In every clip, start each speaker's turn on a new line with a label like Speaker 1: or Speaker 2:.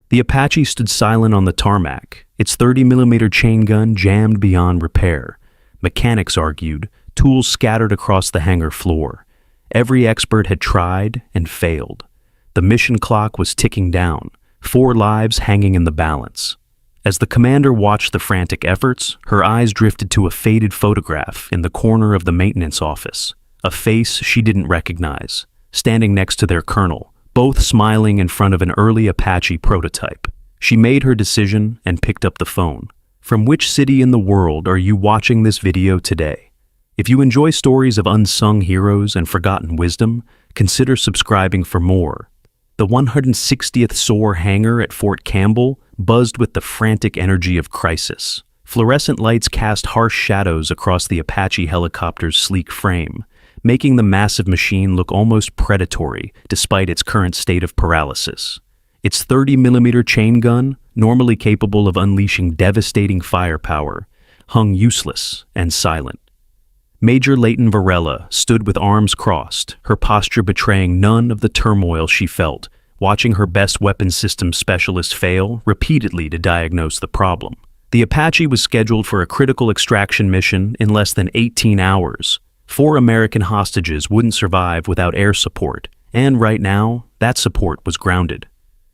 Speaker 1: The Apache stood silent on the tarmac, its 30mm chain gun jammed beyond repair. Mechanics argued, tools scattered across the hangar floor. Every expert had tried and failed. The mission clock was ticking down, 4 lives hanging in the balance. As the commander watched the frantic efforts, her eyes drifted to a faded photograph in the corner of the maintenance office, a face she didn't recognize, standing next to their colonel, both smiling in front of an early Apache prototype. She made her decision and picked up the phone. From which city in the world are you watching this video today? If you enjoy stories of unsung heroes and forgotten wisdom, consider subscribing for more. The 160th SOAR hangar at Fort Campbell buzzed with the frantic energy of crisis. Fluorescent lights cast harsh shadows across the Apache helicopter's sleek frame, making the massive machine look almost predatory despite its current state of paralysis. Its 30mm chain gun, normally capable of unleashing devastating firepower, hung useless and silent. Major Leighton Varela stood with arms crossed, her posture betraying none of the turmoil she felt, watching her best weapons systems specialist fail repeatedly to diagnose the problem. The Apache was scheduled for a critical extraction mission in less than 18 hours. 4 American hostages wouldn't survive without air support, and right now, that support was grounded.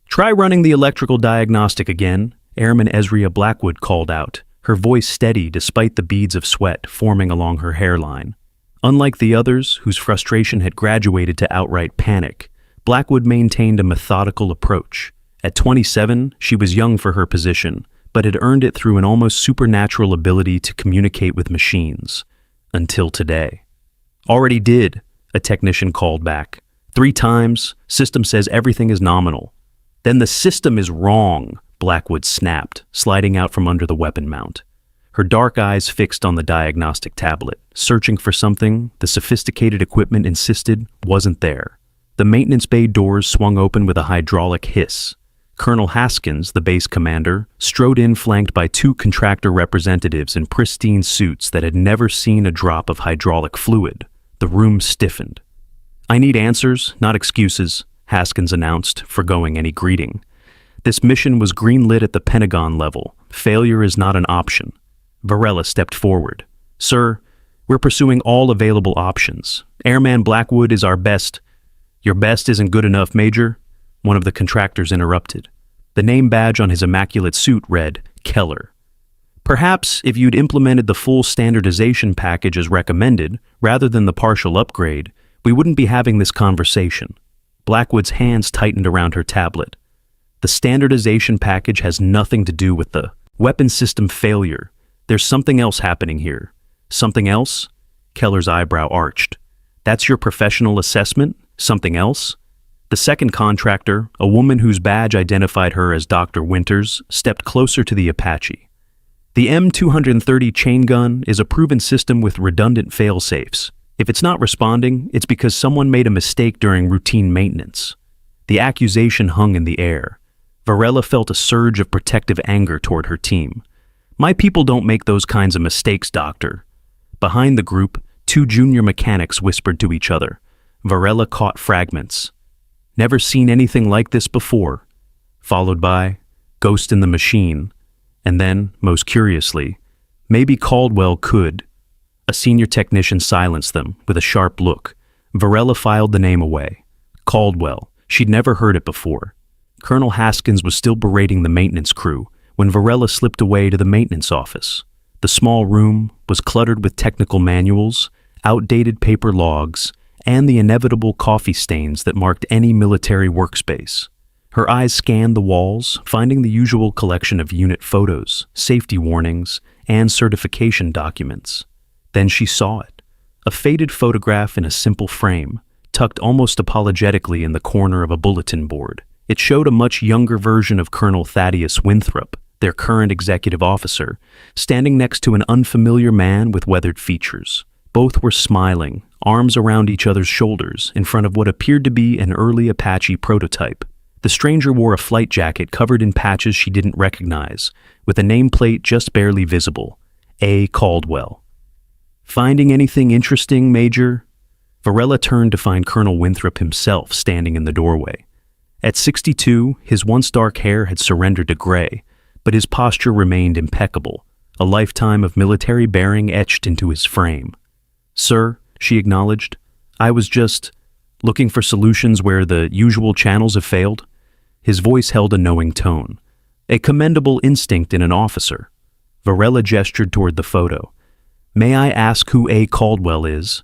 Speaker 1: "Try running the electrical diagnostic again," Airman Ezria Blackwood called out, her voice steady despite the beads of sweat forming along her hairline. Unlike the others, whose frustration had graduated to outright panic, Blackwood maintained a methodical approach. At 27, she was young for her position, but had earned it through an almost supernatural ability to communicate with machines. Until today. "Already did," a technician called back. "3 times, system says everything is nominal." "Then the system is wrong," Blackwood snapped, sliding out from under the weapon mount. Her dark eyes fixed on the diagnostic tablet, searching for something the sophisticated equipment insisted wasn't there. The maintenance bay doors swung open with a hydraulic hiss. Colonel Haskins, the base commander, strode in flanked by 2 contractor representatives in pristine suits that had never seen a drop of hydraulic fluid. The room stiffened. "I need answers, not excuses," Haskins announced, forgoing any greeting. This mission was greenlit at the Pentagon level. Failure is not an option. Varela stepped forward. "Sir, we're pursuing all available options. Airman Blackwood is our best." "Your best isn't good enough, Major," one of the contractors interrupted. The name badge on his immaculate suit read, Keller. "Perhaps if you'd implemented the full standardization package as recommended, rather than the partial upgrade, we wouldn't be having this conversation." Blackwood's hands tightened around her tablet. "The standardization package has nothing to do with the weapon system failure. There's something else happening here." "Something else?" Keller's eyebrow arched. "That's your professional assessment? Something else?" The second contractor, a woman whose badge identified her as Dr. Winters, stepped closer to the Apache. "The M230 chain gun is a proven system with redundant fail-safes. If it's not responding, it's because someone made a mistake during routine maintenance." The accusation hung in the air. Varela felt a surge of protective anger toward her team. "My people don't make those kinds of mistakes, Doctor." Behind the group, 2 junior mechanics whispered to each other. Varela caught fragments. "Never seen anything like this before," followed by "Ghost in the machine," and then, most curiously, "Maybe Caldwell could." A senior technician silenced them with a sharp look. Varela filed the name away. Caldwell. She'd never heard it before. Colonel Haskins was still berating the maintenance crew when Varela slipped away to the maintenance office. The small room was cluttered with technical manuals, outdated paper logs, and the inevitable coffee stains that marked any military workspace. Her eyes scanned the walls, finding the usual collection of unit photos, safety warnings, and certification documents. Then she saw it, a faded photograph in a simple frame, tucked almost apologetically in the corner of a bulletin board. It showed a much younger version of Colonel Thaddeus Winthrop, their current executive officer, standing next to an unfamiliar man with weathered features. Both were smiling, arms around each other's shoulders, in front of what appeared to be an early Apache prototype. The stranger wore a flight jacket covered in patches she didn't recognize, with a nameplate just barely visible, A. Caldwell. "Finding anything interesting, Major?" Varela turned to find Colonel Winthrop himself standing in the doorway. At 62, his once dark hair had surrendered to gray, but his posture remained impeccable, a lifetime of military bearing etched into his frame. "Sir," she acknowledged, "I was just looking for solutions where the usual channels have failed." His voice held a knowing tone, a commendable instinct in an officer. Varela gestured toward the photo. "May I ask who A. Caldwell is?"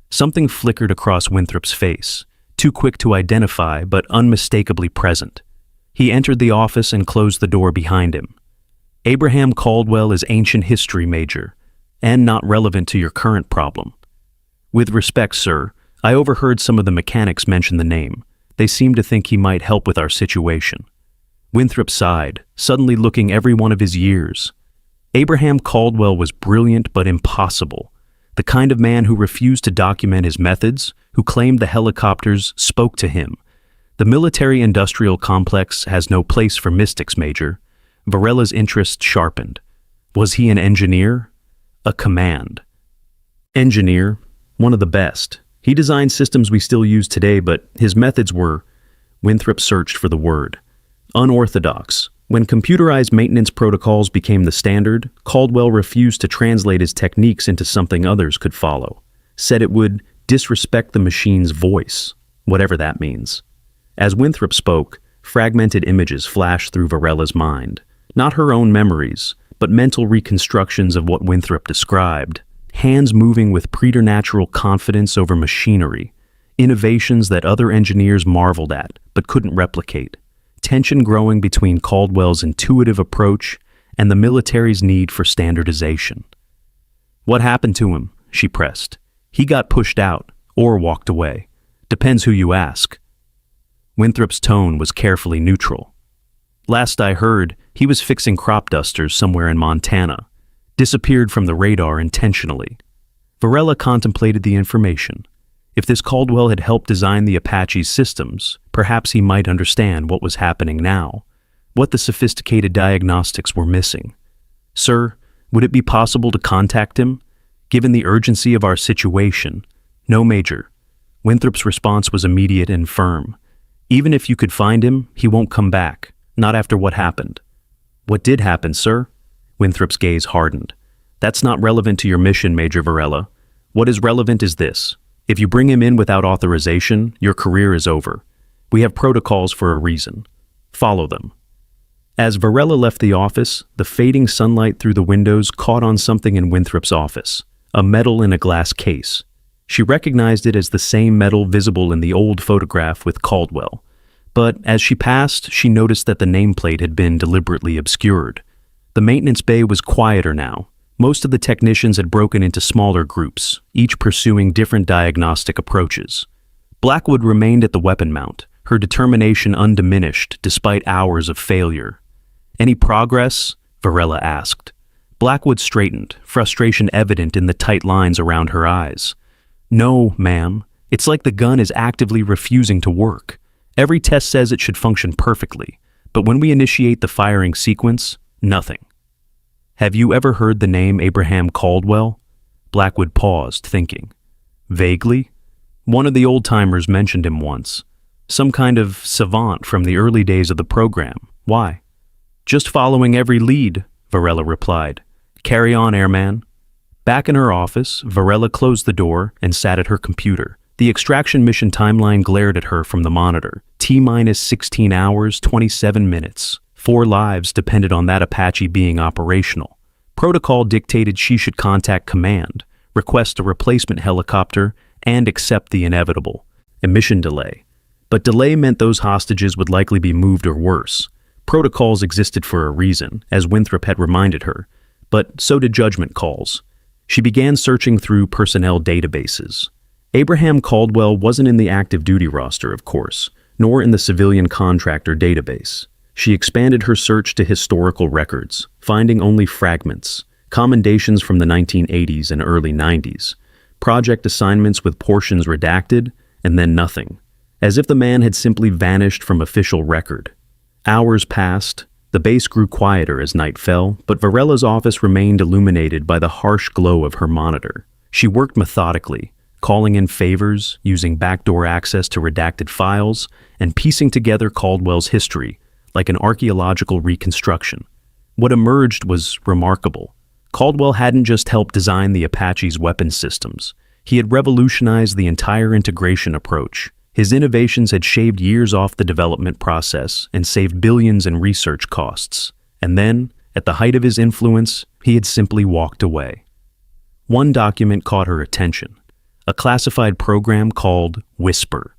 Speaker 1: Something flickered across Winthrop's face, too quick to identify but unmistakably present. He entered the office and closed the door behind him. "Abraham Caldwell is ancient history, Major, and not relevant to your current problem." "With respect, sir, I overheard some of the mechanics mention the name. They seem to think he might help with our situation." Winthrop sighed, suddenly looking every one of his years. Abraham Caldwell was brilliant but impossible, the kind of man who refused to document his methods, who claimed the helicopters spoke to him. The military-industrial complex has no place for mystics, Major. Varela's interest sharpened. Was he an engineer? A command. Engineer, one of the best. He designed systems we still use today, but his methods were— Winthrop searched for the word. Unorthodox. When computerized maintenance protocols became the standard, Caldwell refused to translate his techniques into something others could follow. Said it would disrespect the machine's voice, whatever that means. As Winthrop spoke, fragmented images flashed through Varela's mind. Not her own memories, but mental reconstructions of what Winthrop described. Hands moving with preternatural confidence over machinery. Innovations that other engineers marveled at, but couldn't replicate. Tension growing between Caldwell's intuitive approach and the military's need for standardization. "What happened to him?" she pressed. "He got pushed out, or walked away. Depends who you ask." Winthrop's tone was carefully neutral. "Last I heard, he was fixing crop dusters somewhere in Montana. Disappeared from the radar intentionally." Varela contemplated the information. If this Caldwell had helped design the Apache's systems, perhaps he might understand what was happening now, what the sophisticated diagnostics were missing. "Sir, would it be possible to contact him? Given the urgency of our situation." "No, Major." Winthrop's response was immediate and firm. "Even if you could find him, he won't come back, not after what happened." "What did happen, sir?" Winthrop's gaze hardened. "That's not relevant to your mission, Major Varela. What is relevant is this. If you bring him in without authorization, your career is over. We have protocols for a reason. Follow them." As Varela left the office, the fading sunlight through the windows caught on something in Winthrop's office, a medal in a glass case. She recognized it as the same medal visible in the old photograph with Caldwell. But as she passed, she noticed that the nameplate had been deliberately obscured. The maintenance bay was quieter now. Most of the technicians had broken into smaller groups, each pursuing different diagnostic approaches. Blackwood remained at the weapon mount, her determination undiminished despite hours of failure. "Any progress?" Varela asked. Blackwood straightened, frustration evident in the tight lines around her eyes. "No, ma'am. It's like the gun is actively refusing to work. Every test says it should function perfectly, but when we initiate the firing sequence, nothing." "Have you ever heard the name Abraham Caldwell?" Blackwood paused, thinking. "Vaguely. One of the old-timers mentioned him once. Some kind of savant from the early days of the program. Why?" "Just following every lead," Varela replied. "Carry on, airman." Back in her office, Varela closed the door and sat at her computer. The extraction mission timeline glared at her from the monitor. T-minus 16 hours, 27 minutes. 4 lives depended on that Apache being operational. Protocol dictated she should contact command, request a replacement helicopter, and accept the inevitable, a mission delay. But delay meant those hostages would likely be moved or worse. Protocols existed for a reason, as Winthrop had reminded her, but so did judgment calls. She began searching through personnel databases. Abraham Caldwell wasn't in the active duty roster, of course, nor in the civilian contractor database. She expanded her search to historical records, finding only fragments, commendations from the 1980s and early 90s, project assignments with portions redacted, and then nothing, as if the man had simply vanished from official record. Hours passed, the base grew quieter as night fell, but Varela's office remained illuminated by the harsh glow of her monitor. She worked methodically, calling in favors, using backdoor access to redacted files, and piecing together Caldwell's history, like an archaeological reconstruction. What emerged was remarkable. Caldwell hadn't just helped design the Apache's weapons systems. He had revolutionized the entire integration approach. His innovations had shaved years off the development process and saved billions in research costs. And then, at the height of his influence, he had simply walked away. One document caught her attention, a classified program called Whisper.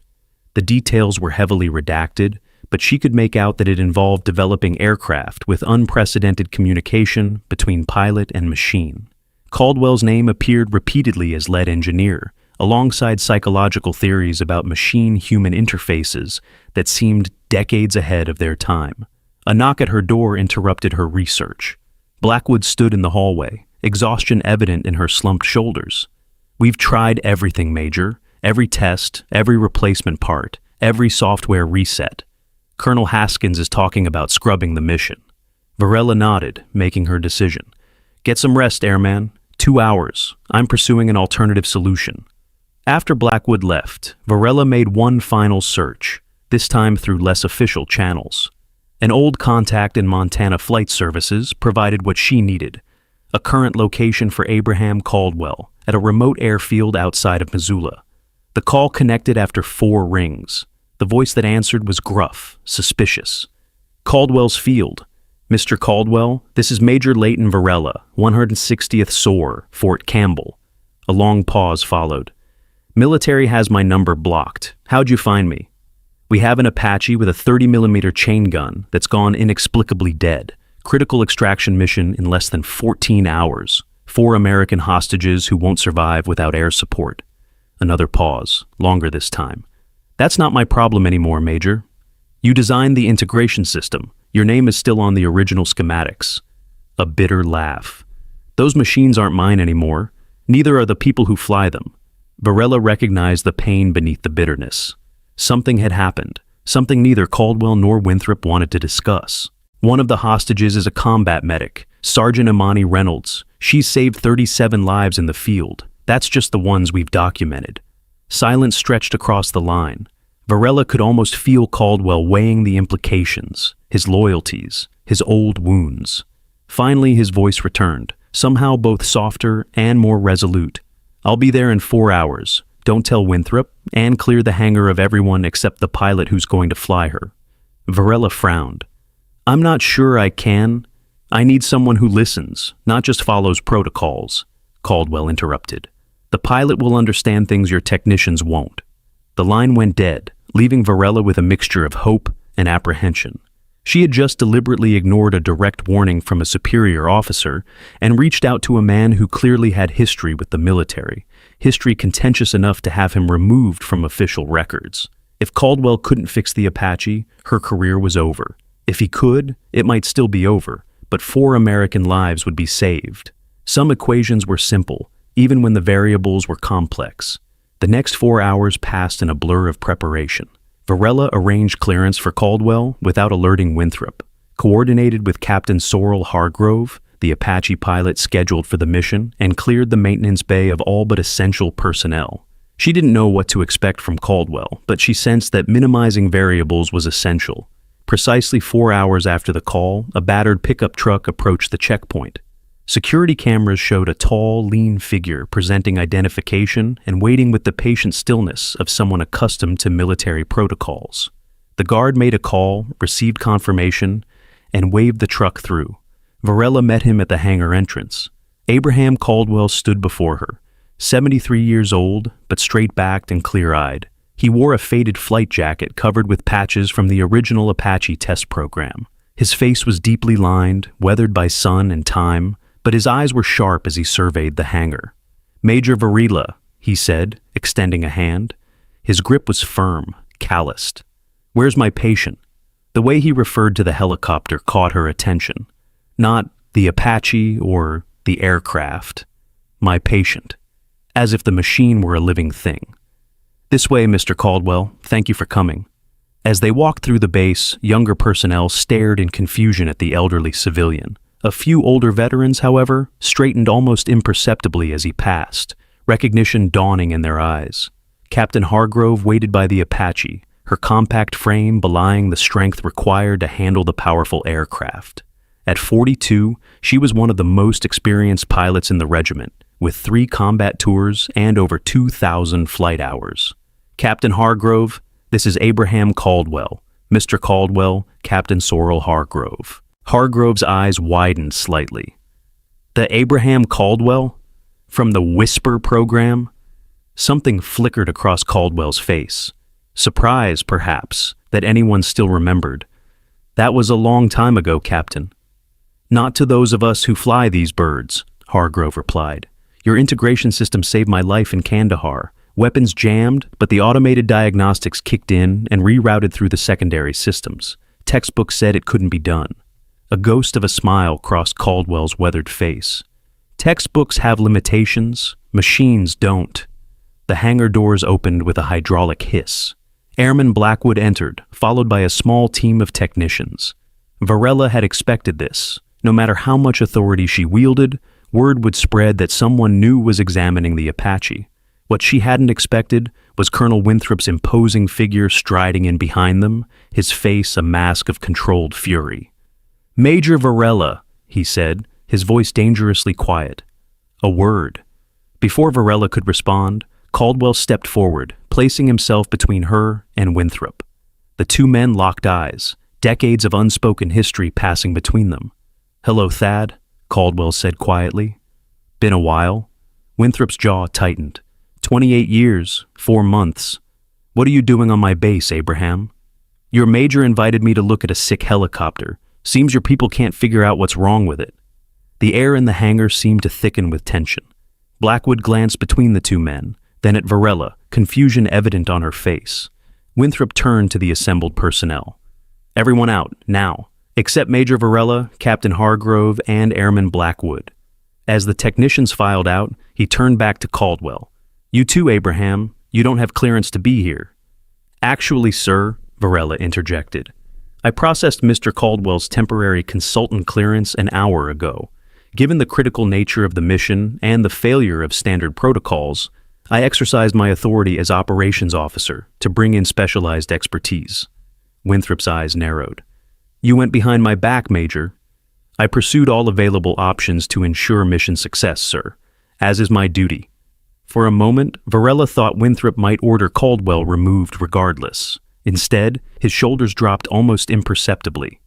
Speaker 1: The details were heavily redacted, but she could make out that it involved developing aircraft with unprecedented communication between pilot and machine. Caldwell's name appeared repeatedly as lead engineer, alongside psychological theories about machine-human interfaces that seemed decades ahead of their time. A knock at her door interrupted her research. Blackwood stood in the hallway, exhaustion evident in her slumped shoulders. "We've tried everything, Major. Every test, every replacement part, every software reset. Colonel Haskins is talking about scrubbing the mission." Varela nodded, making her decision. "Get some rest, airman. 2 hours. I'm pursuing an alternative solution." After Blackwood left, Varela made one final search, this time through less official channels. An old contact in Montana Flight Services provided what she needed, a current location for Abraham Caldwell at a remote airfield outside of Missoula. The call connected after 4 rings. The voice that answered was gruff, suspicious. "Caldwell's field. Mr. Caldwell, this is Major Leighton Varela, 160th SOAR, Fort Campbell." A long pause followed. "Military has my number blocked. How'd you find me?" "We have an Apache with a 30mm chain gun that's gone inexplicably dead. Critical extraction mission in less than 14 hours. 4 American hostages who won't survive without air support." Another pause, longer this time. "That's not my problem anymore, Major. You designed the integration system. Your name is still on the original schematics." A bitter laugh. "Those machines aren't mine anymore. Neither are the people who fly them." Varela recognized the pain beneath the bitterness. Something had happened, something neither Caldwell nor Winthrop wanted to discuss. "One of the hostages is a combat medic, Sergeant Imani Reynolds. She's saved 37 lives in the field. That's just the ones we've documented." Silence stretched across the line. Varela could almost feel Caldwell weighing the implications, his loyalties, his old wounds. Finally, his voice returned, somehow both softer and more resolute. "I'll be there in 4 hours. Don't tell Winthrop, and clear the hangar of everyone except the pilot who's going to fly her." Varela frowned. "I'm not sure I can. I need someone who listens, not just follows protocols." Caldwell interrupted. "The pilot will understand things your technicians won't." The line went dead, leaving Varela with a mixture of hope and apprehension. She had just deliberately ignored a direct warning from a superior officer and reached out to a man who clearly had history with the military, history contentious enough to have him removed from official records. If Caldwell couldn't fix the Apache, her career was over. If he could, it might still be over, but 4 American lives would be saved. Some equations were simple, even when the variables were complex. The next 4 hours passed in a blur of preparation. Varela arranged clearance for Caldwell without alerting Winthrop, coordinated with Captain Sorrel Hargrove, the Apache pilot scheduled for the mission, and cleared the maintenance bay of all but essential personnel. She didn't know what to expect from Caldwell, but she sensed that minimizing variables was essential. Precisely 4 hours after the call, a battered pickup truck approached the checkpoint. Security cameras showed a tall, lean figure presenting identification and waiting with the patient stillness of someone accustomed to military protocols. The guard made a call, received confirmation, and waved the truck through. Varela met him at the hangar entrance. Abraham Caldwell stood before her, 73 years old, but straight-backed and clear-eyed. He wore a faded flight jacket covered with patches from the original Apache test program. His face was deeply lined, weathered by sun and time, but his eyes were sharp as he surveyed the hangar. "Major Varela," he said, extending a hand. His grip was firm, calloused. "Where's my patient?" The way he referred to the helicopter caught her attention. Not the Apache or the aircraft. My patient. As if the machine were a living thing. "This way, Mr. Caldwell. Thank you for coming." As they walked through the base, younger personnel stared in confusion at the elderly civilian. A few older veterans, however, straightened almost imperceptibly as he passed, recognition dawning in their eyes. Captain Hargrove waited by the Apache, her compact frame belying the strength required to handle the powerful aircraft. At 42, she was one of the most experienced pilots in the regiment, with 3 combat tours and over 2,000 flight hours. Captain Hargrove, this is Abraham Caldwell. Mr. Caldwell, Captain Sorrel Hargrove. Hargrove's eyes widened slightly. The Abraham Caldwell? From the Whisper program? Something flickered across Caldwell's face. Surprise, perhaps, that anyone still remembered. That was a long time ago, Captain. Not to those of us who fly these birds, Hargrove replied. Your integration system saved my life in Kandahar. Weapons jammed, but the automated diagnostics kicked in and rerouted through the secondary systems. Textbooks said it couldn't be done. A ghost of a smile crossed Caldwell's weathered face. Textbooks have limitations, machines don't. The hangar doors opened with a hydraulic hiss. Airman Blackwood entered, followed by a small team of technicians. Varela had expected this. No matter how much authority she wielded, word would spread that someone new was examining the Apache. What she hadn't expected was Colonel Winthrop's imposing figure striding in behind them, his face a mask of controlled fury. "Major Varela," he said, his voice dangerously quiet. A word. Before Varela could respond, Caldwell stepped forward, placing himself between her and Winthrop. The 2 men locked eyes, decades of unspoken history passing between them. "Hello, Thad," Caldwell said quietly. "Been a while?" Winthrop's jaw tightened. 28 years, 4 months. "What are you doing on my base, Abraham?" "Your major invited me to look at a sick helicopter. Seems your people can't figure out what's wrong with it." The air in the hangar seemed to thicken with tension. Blackwood glanced between the 2 men, then at Varela, confusion evident on her face. Winthrop turned to the assembled personnel. "Everyone out, now, except Major Varela, Captain Hargrove, and Airman Blackwood." As the technicians filed out, he turned back to Caldwell. "You too, Abraham. You don't have clearance to be here." "Actually, sir," Varela interjected, "I processed Mr. Caldwell's temporary consultant clearance an hour ago. Given the critical nature of the mission and the failure of standard protocols, I exercised my authority as operations officer to bring in specialized expertise." Winthrop's eyes narrowed. "You went behind my back, Major." "I pursued all available options to ensure mission success, sir, as is my duty." For a moment, Varela thought Winthrop might order Caldwell removed regardless. Instead, his shoulders dropped almost imperceptibly.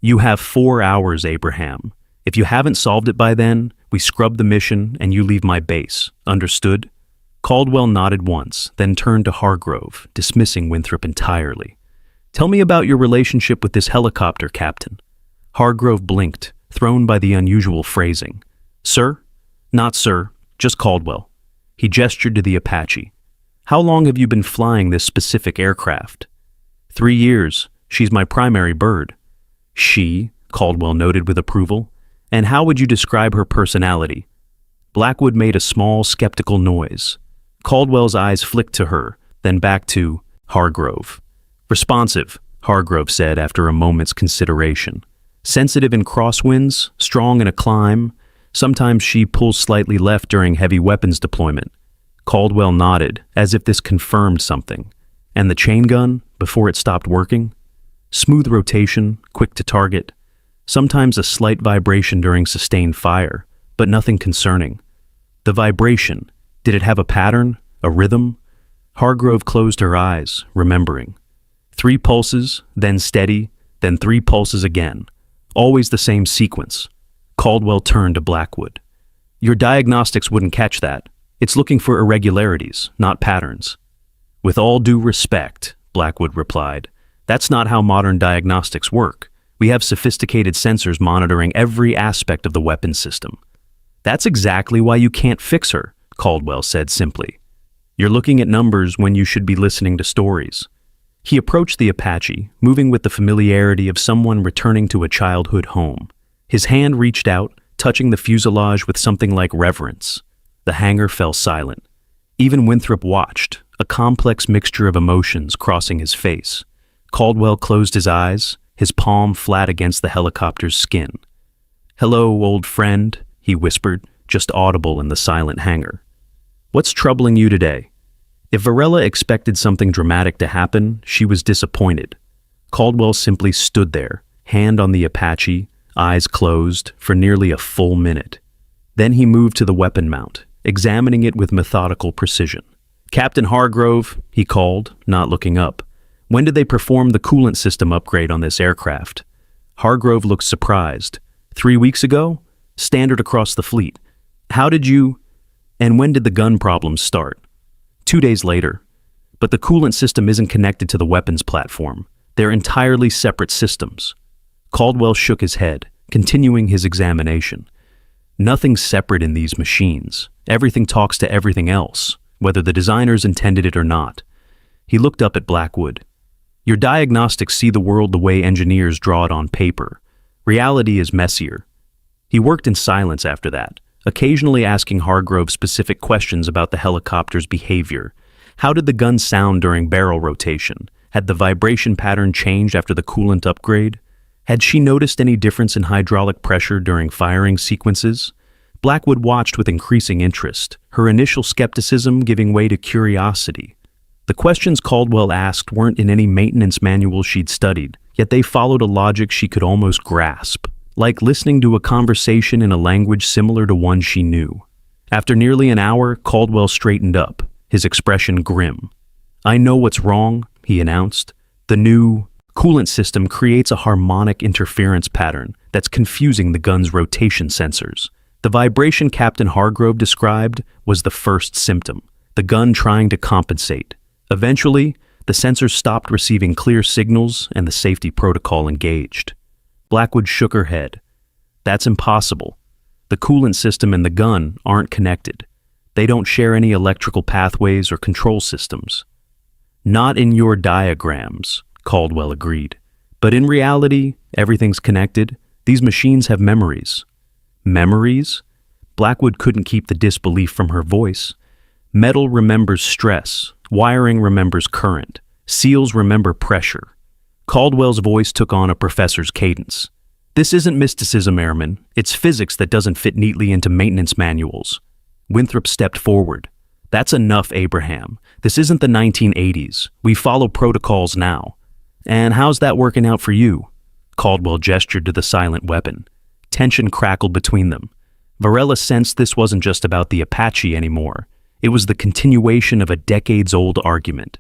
Speaker 1: "You have 4 hours, Abraham. If you haven't solved it by then, we scrub the mission and you leave my base. Understood?" Caldwell nodded once, then turned to Hargrove, dismissing Winthrop entirely. "Tell me about your relationship with this helicopter, Captain." Hargrove blinked, thrown by the unusual phrasing. "Sir?" "Not sir, just Caldwell." He gestured to the Apache. "How long have you been flying this specific aircraft?" 3 years. She's my primary bird." "She?" Caldwell noted with approval. "And how would you describe her personality?" Blackwood made a small, skeptical noise. Caldwell's eyes flicked to her, then back to Hargrove. "Responsive," Hargrove said after a moment's consideration. "Sensitive in crosswinds, strong in a climb. Sometimes she pulls slightly left during heavy weapons deployment." Caldwell nodded, as if this confirmed something. "And the chain gun, before it stopped working?" "Smooth rotation, quick to target. Sometimes a slight vibration during sustained fire, but nothing concerning." "The vibration, did it have a pattern, a rhythm?" Hargrove closed her eyes, remembering. 3 pulses, then steady, then 3 pulses again. Always the same sequence. Caldwell turned to Blackwood. "Your diagnostics wouldn't catch that. It's looking for irregularities, not patterns." "With all due respect," Blackwood replied, "that's not how modern diagnostics work. We have sophisticated sensors monitoring every aspect of the weapon system." "That's exactly why you can't fix her," Caldwell said simply. "You're looking at numbers when you should be listening to stories." He approached the Apache, moving with the familiarity of someone returning to a childhood home. His hand reached out, touching the fuselage with something like reverence. The hangar fell silent. Even Winthrop watched, a complex mixture of emotions crossing his face. Caldwell closed his eyes, his palm flat against the helicopter's skin. "Hello, old friend," he whispered, just audible in the silent hangar. What's troubling you today? If Varela expected something dramatic to happen, she was disappointed. Caldwell simply stood there, hand on the Apache, eyes closed, for nearly a full minute. Then he moved to the weapon mount, examining it with methodical precision. "Captain Hargrove," he called, not looking up. "When did they perform the coolant system upgrade on this aircraft?" Hargrove looked surprised. 3 weeks ago? Standard across the fleet. How did you... And when did the gun problems start? 2 days later. But the coolant system isn't connected to the weapons platform. They're entirely separate systems. Caldwell shook his head, continuing his examination. Nothing's separate in these machines. Everything talks to everything else, whether the designers intended it or not. He looked up at Blackwood. Your diagnostics see the world the way engineers draw it on paper. Reality is messier. He worked in silence after that, occasionally asking Hargrove specific questions about the helicopter's behavior. How did the gun sound during barrel rotation? Had the vibration pattern changed after the coolant upgrade? Had she noticed any difference in hydraulic pressure during firing sequences? Blackwood watched with increasing interest, her initial skepticism giving way to curiosity. The questions Caldwell asked weren't in any maintenance manual she'd studied, yet they followed a logic she could almost grasp, like listening to a conversation in a language similar to one she knew. After nearly an hour, Caldwell straightened up, his expression grim. "I know what's wrong," he announced. "The new coolant system creates a harmonic interference pattern that's confusing the gun's rotation sensors. The vibration Captain Hargrove described was the first symptom, the gun trying to compensate. Eventually, the sensors stopped receiving clear signals and the safety protocol engaged." Blackwood shook her head. "That's impossible. The coolant system and the gun aren't connected. They don't share any electrical pathways or control systems." "Not in your diagrams," Caldwell agreed. "But in reality, everything's connected. These machines have memories." "Memories?" Blackwood couldn't keep the disbelief from her voice. "Metal remembers stress. Wiring remembers current. Seals remember pressure." Caldwell's voice took on a professor's cadence. "This isn't mysticism, Airman. It's physics that doesn't fit neatly into maintenance manuals." Winthrop stepped forward. "That's enough, Abraham. This isn't the 1980s. We follow protocols now." "And how's that working out for you?" Caldwell gestured to the silent weapon. Tension crackled between them. Varela sensed this wasn't just about the Apache anymore. It was the continuation of a decades-old argument.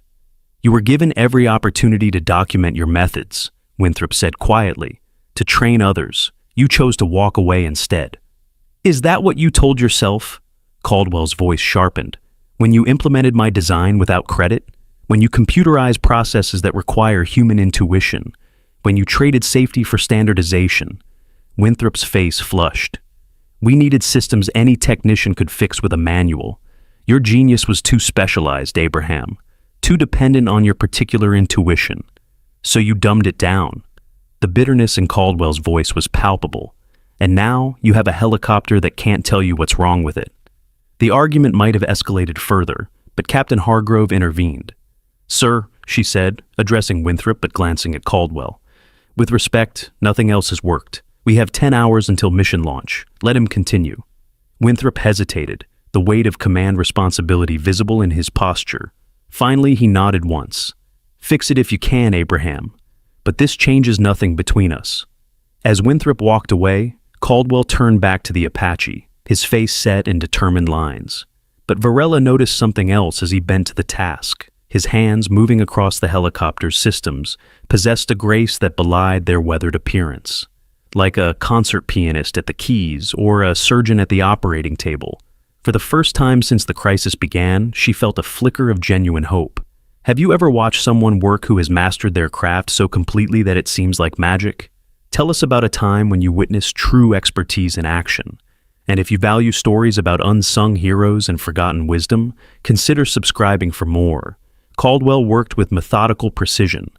Speaker 1: "You were given every opportunity to document your methods," Winthrop said quietly, "to train others. You chose to walk away instead." "Is that what you told yourself?" Caldwell's voice sharpened. "When you implemented my design without credit? When you computerized processes that require human intuition? When you traded safety for standardization?" Winthrop's face flushed. "We needed systems any technician could fix with a manual. Your genius was too specialized, Abraham. Too dependent on your particular intuition. So you dumbed it down." The bitterness in Caldwell's voice was palpable. "And now you have a helicopter that can't tell you what's wrong with it." The argument might have escalated further, but Captain Hargrove intervened. "Sir," she said, addressing Winthrop but glancing at Caldwell. "With respect, nothing else has worked. We have 10 hours until mission launch. Let him continue." Winthrop hesitated, the weight of command responsibility visible in his posture. Finally, he nodded once. "Fix it if you can, Abraham. But this changes nothing between us." As Winthrop walked away, Caldwell turned back to the Apache, his face set in determined lines. But Varela noticed something else as he bent to the task. His hands, moving across the helicopter's systems, possessed a grace that belied their weathered appearance. Like a concert pianist at the keys or a surgeon at the operating table. For the first time since the crisis began, she felt a flicker of genuine hope. Have you ever watched someone work who has mastered their craft so completely that it seems like magic? Tell us about a time when you witnessed true expertise in action. And if you value stories about unsung heroes and forgotten wisdom, consider subscribing for more. Caldwell worked with methodical precision,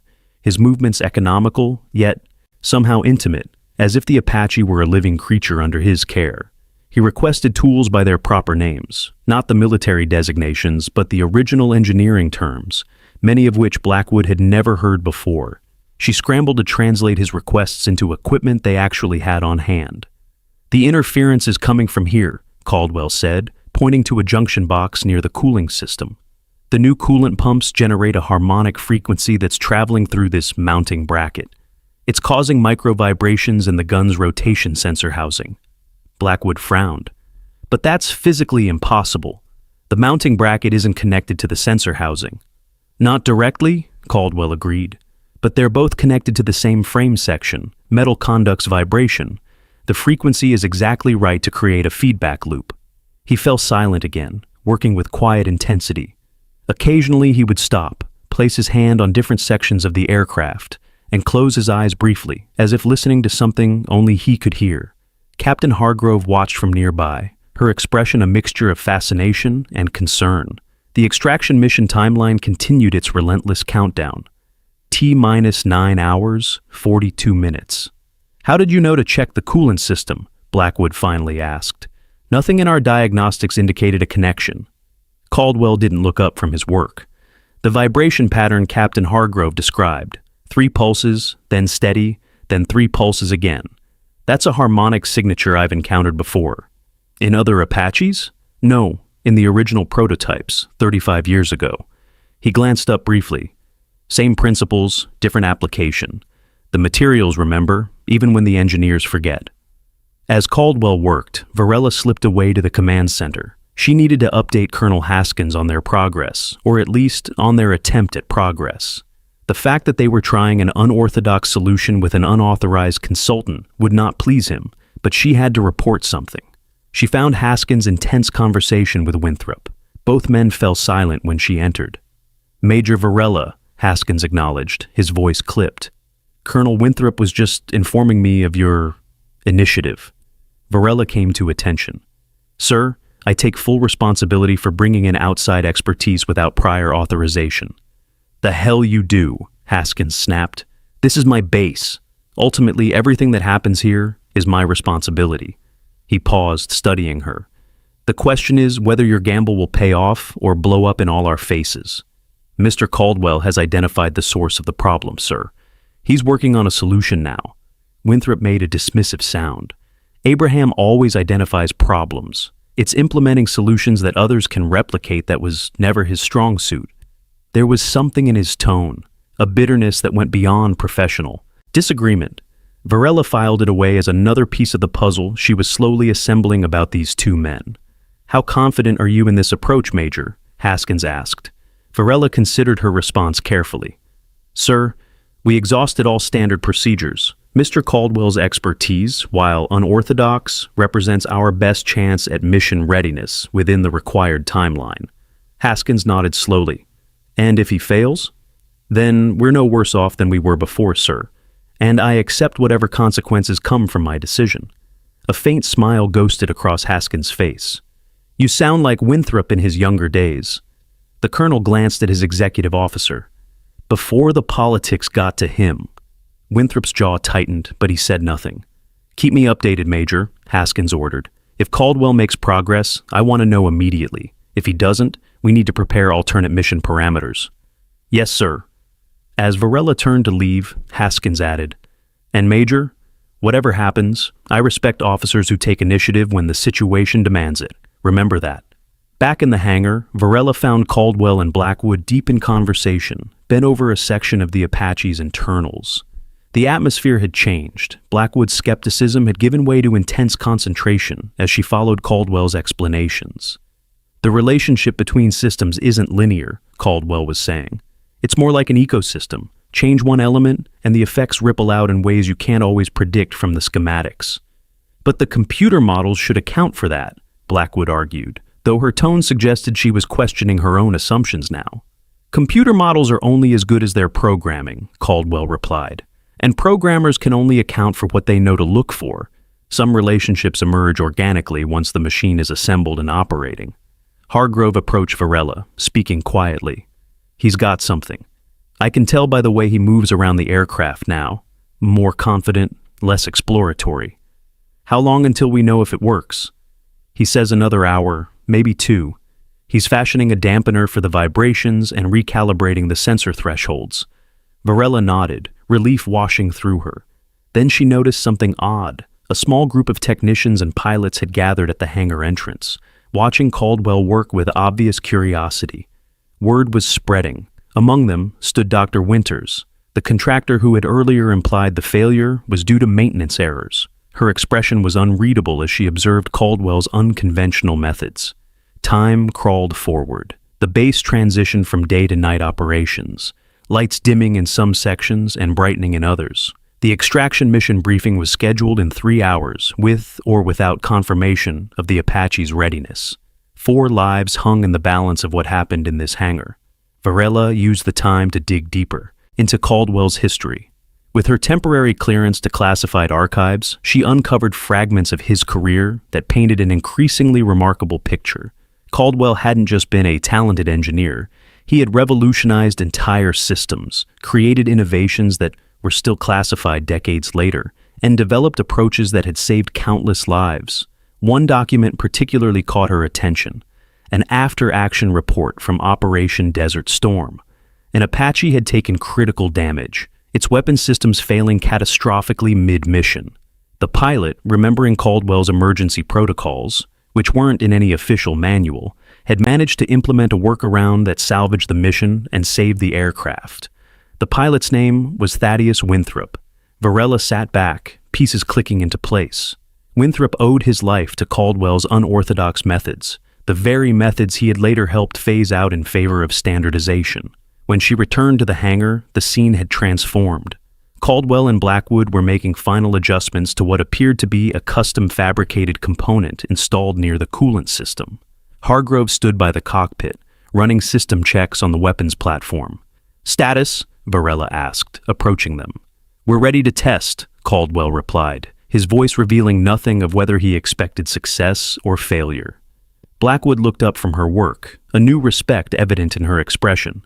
Speaker 1: his movements economical, yet somehow intimate, as if the Apache were a living creature under his care. He requested tools by their proper names, not the military designations, but the original engineering terms, many of which Blackwood had never heard before. She scrambled to translate his requests into equipment they actually had on hand. "The interference is coming from here," Caldwell said, pointing to a junction box near the cooling system. The new coolant pumps generate a harmonic frequency that's traveling through this mounting bracket. It's causing micro vibrations in the gun's rotation sensor housing. Blackwood frowned. But that's physically impossible. The mounting bracket isn't connected to the sensor housing. Not directly, Caldwell agreed, but they're both connected to the same frame section. Metal conducts vibration. The frequency is exactly right to create a feedback loop. He fell silent again, working with quiet intensity. Occasionally he would stop, place his hand on different sections of the aircraft, and close his eyes briefly, as if listening to something only he could hear. Captain Hargrove watched from nearby, her expression a mixture of fascination and concern. The extraction mission timeline continued its relentless countdown. T-minus 9 hours, 42 minutes. "How did you know to check the coolant system?" Blackwood finally asked. "Nothing in our diagnostics indicated a connection." Caldwell didn't look up from his work. The vibration pattern Captain Hargrove described. 3 pulses, then steady, then 3 pulses again. That's a harmonic signature I've encountered before. In other Apaches? No, in the original prototypes, 35 years ago. He glanced up briefly. Same principles, different application. The materials, remember, even when the engineers forget. As Caldwell worked, Varela slipped away to the command center. She needed to update Colonel Haskins on their progress, or at least on their attempt at progress. The fact that they were trying an unorthodox solution with an unauthorized consultant would not please him, but she had to report something. She found Haskins' intense conversation with Winthrop. Both men fell silent when she entered. "Major Varela," Haskins acknowledged, his voice clipped. "Colonel Winthrop was just informing me of your initiative." Varela came to attention. "Sir, I take full responsibility for bringing in outside expertise without prior authorization." "The hell you do," Haskins snapped. "This is my base. Ultimately, everything that happens here is my responsibility." He paused, studying her. "The question is whether your gamble will pay off or blow up in all our faces. Mr. Caldwell has identified the source of the problem, sir. He's working on a solution now." Winthrop made a dismissive sound. "Abraham always identifies problems. It's implementing solutions that others can replicate that was never his strong suit." There was something in his tone, a bitterness that went beyond professional. Disagreement. Varela filed it away as another piece of the puzzle she was slowly assembling about these two men. "How confident are you in this approach, Major?" Haskins asked. Varela considered her response carefully. "Sir, we exhausted all standard procedures. Mr. Caldwell's expertise, while unorthodox, represents our best chance at mission readiness within the required timeline." Haskins nodded slowly. "And if he fails? Then we're no worse off than we were before, sir. And I accept whatever consequences come from my decision." A faint smile ghosted across Haskins' face. "You sound like Winthrop in his younger days." The colonel glanced at his executive officer. "Before the politics got to him." Winthrop's jaw tightened, but he said nothing. "Keep me updated, Major," Haskins ordered. "If Caldwell makes progress, I want to know immediately. If he doesn't, we need to prepare alternate mission parameters." "Yes, sir." As Varela turned to leave, Haskins added, "And Major, whatever happens, I respect officers who take initiative when the situation demands it. Remember that." Back in the hangar, Varela found Caldwell and Blackwood deep in conversation, bent over a section of the Apache's internals. The atmosphere had changed. Blackwood's skepticism had given way to intense concentration as she followed Caldwell's explanations. "The relationship between systems isn't linear," Caldwell was saying. "It's more like an ecosystem. Change one element, and the effects ripple out in ways you can't always predict from the schematics." "But the computer models should account for that," Blackwood argued, though her tone suggested she was questioning her own assumptions now. "Computer models are only as good as their programming," Caldwell replied. "And programmers can only account for what they know to look for. Some relationships emerge organically once the machine is assembled and operating." Hargrove approached Varela, speaking quietly. "He's got something. I can tell by the way he moves around the aircraft now. More confident, less exploratory. How long until we know if it works?" "He says another hour, maybe 2. He's fashioning a dampener for the vibrations and recalibrating the sensor thresholds." Varela nodded, relief washing through her. Then she noticed something odd. A small group of technicians and pilots had gathered at the hangar entrance. watching Caldwell work with obvious curiosity. Word was spreading. Among them stood Dr. Winters, the contractor who had earlier implied the failure was due to maintenance errors. Her expression was unreadable as she observed Caldwell's unconventional methods. Time crawled forward. The base transitioned from day to night operations, lights dimming in some sections and brightening in others. The extraction mission briefing was scheduled in 3 hours, with or without confirmation of the Apache's readiness. 4 lives hung in the balance of what happened in this hangar. Varela used the time to dig deeper into Caldwell's history. With her temporary clearance to classified archives, she uncovered fragments of his career that painted an increasingly remarkable picture. Caldwell hadn't just been a talented engineer, he had revolutionized entire systems, created innovations that were still classified decades later, and developed approaches that had saved countless lives. One document particularly caught her attention, an after-action report from Operation Desert Storm. An Apache had taken critical damage, its weapon systems failing catastrophically mid-mission. The pilot, remembering Caldwell's emergency protocols, which weren't in any official manual, had managed to implement a workaround that salvaged the mission and saved the aircraft. The pilot's name was Thaddeus Winthrop. Varela sat back, pieces clicking into place. Winthrop owed his life to Caldwell's unorthodox methods, the very methods he had later helped phase out in favor of standardization. When she returned to the hangar, the scene had transformed. Caldwell and Blackwood were making final adjustments to what appeared to be a custom-fabricated component installed near the coolant system. Hargrove stood by the cockpit, running system checks on the weapons platform. "Status?" Varela asked, approaching them. "We're ready to test," Caldwell replied, his voice revealing nothing of whether he expected success or failure. Blackwood looked up from her work, a new respect evident in her expression.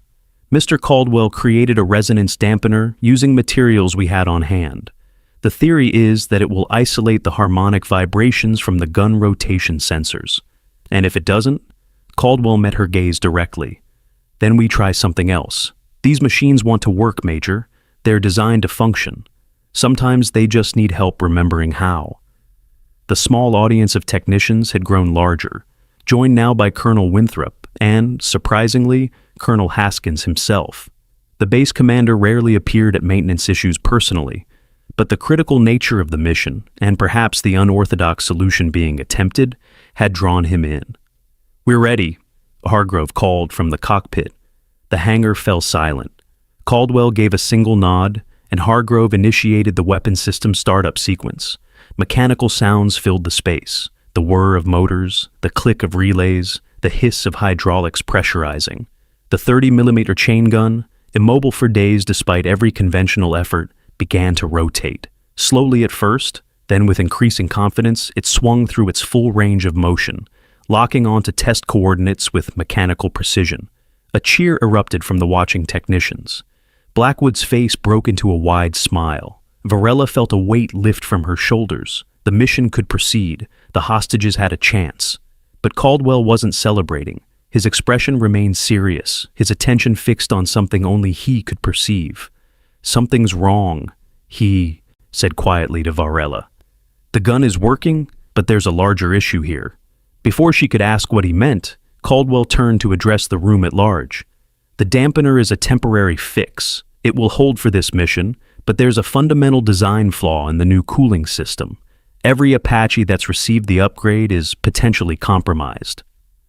Speaker 1: "Mr. Caldwell created a resonance dampener using materials we had on hand. The theory is that it will isolate the harmonic vibrations from the gun rotation sensors. And if it doesn't?" Caldwell met her gaze directly. "Then we try something else. These machines want to work, Major. They're designed to function. Sometimes they just need help remembering how." The small audience of technicians had grown larger, joined now by Colonel Winthrop and, surprisingly, Colonel Haskins himself. The base commander rarely appeared at maintenance issues personally, but the critical nature of the mission, and perhaps the unorthodox solution being attempted, had drawn him in. "We're ready," Hargrove called from the cockpit. The hangar fell silent. Caldwell gave a single nod, and Hargrove initiated the weapon system startup sequence. Mechanical sounds filled the space, the whir of motors, the click of relays, the hiss of hydraulics pressurizing. The 30mm chain gun, immobile for days despite every conventional effort, began to rotate. Slowly at first, then with increasing confidence, it swung through its full range of motion, locking onto test coordinates with mechanical precision. A cheer erupted from the watching technicians. Blackwood's face broke into a wide smile. Varela felt a weight lift from her shoulders. The mission could proceed. The hostages had a chance. But Caldwell wasn't celebrating. His expression remained serious, his attention fixed on something only he could perceive. "Something's wrong," he said quietly to Varela. "The gun is working, but there's a larger issue here." Before she could ask what he meant, Caldwell turned to address the room at large. "The dampener is a temporary fix. It will hold for this mission, but there's a fundamental design flaw in the new cooling system. Every Apache that's received the upgrade is potentially compromised."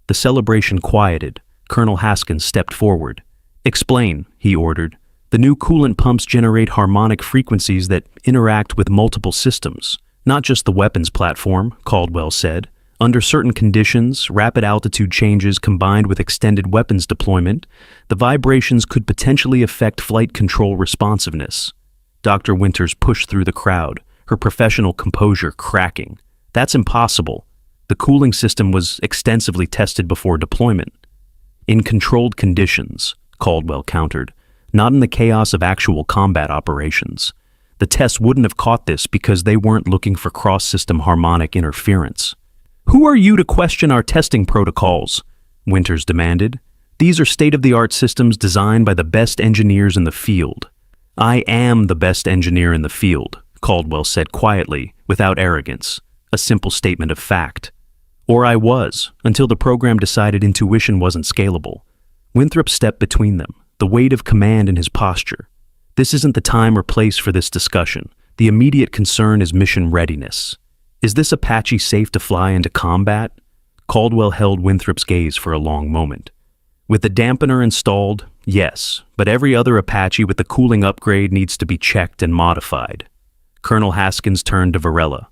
Speaker 1: The celebration quieted. Colonel Haskins stepped forward. "Explain," he ordered. "The new coolant pumps generate harmonic frequencies that interact with multiple systems, not just the weapons platform," Caldwell said. "Under certain conditions, rapid altitude changes combined with extended weapons deployment, the vibrations could potentially affect flight control responsiveness." Dr. Winters pushed through the crowd, her professional composure cracking. "That's impossible. The cooling system was extensively tested before deployment." "In controlled conditions," Caldwell countered, "not in the chaos of actual combat operations. The tests wouldn't have caught this because they weren't looking for cross-system harmonic interference." "Who are you to question our testing protocols?" Winters demanded. "These are state-of-the-art systems designed by the best engineers in the field." "I am the best engineer in the field," Caldwell said quietly, without arrogance. A simple statement of fact. Or I was, until the program decided intuition wasn't scalable. Winthrop stepped between them, the weight of command in his posture. This isn't the time or place for this discussion. The immediate concern is mission readiness. Is this Apache safe to fly into combat? Caldwell held Winthrop's gaze for a long moment. With the dampener installed, yes, but every other Apache with the cooling upgrade needs to be checked and modified. Colonel Haskins turned to Varela.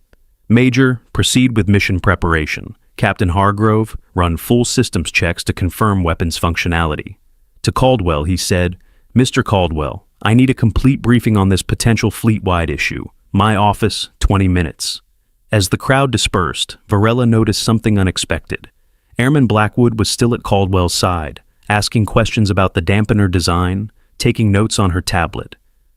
Speaker 1: Major, proceed with mission preparation. Captain Hargrove, run full systems checks to confirm weapons functionality. To Caldwell, he said, Mr. Caldwell, I need a complete briefing on this potential fleet-wide issue. My office, 20 minutes. As the crowd dispersed, Varela noticed something unexpected. Airman Blackwood was still at Caldwell's side, asking questions about the dampener design, taking notes on her tablet.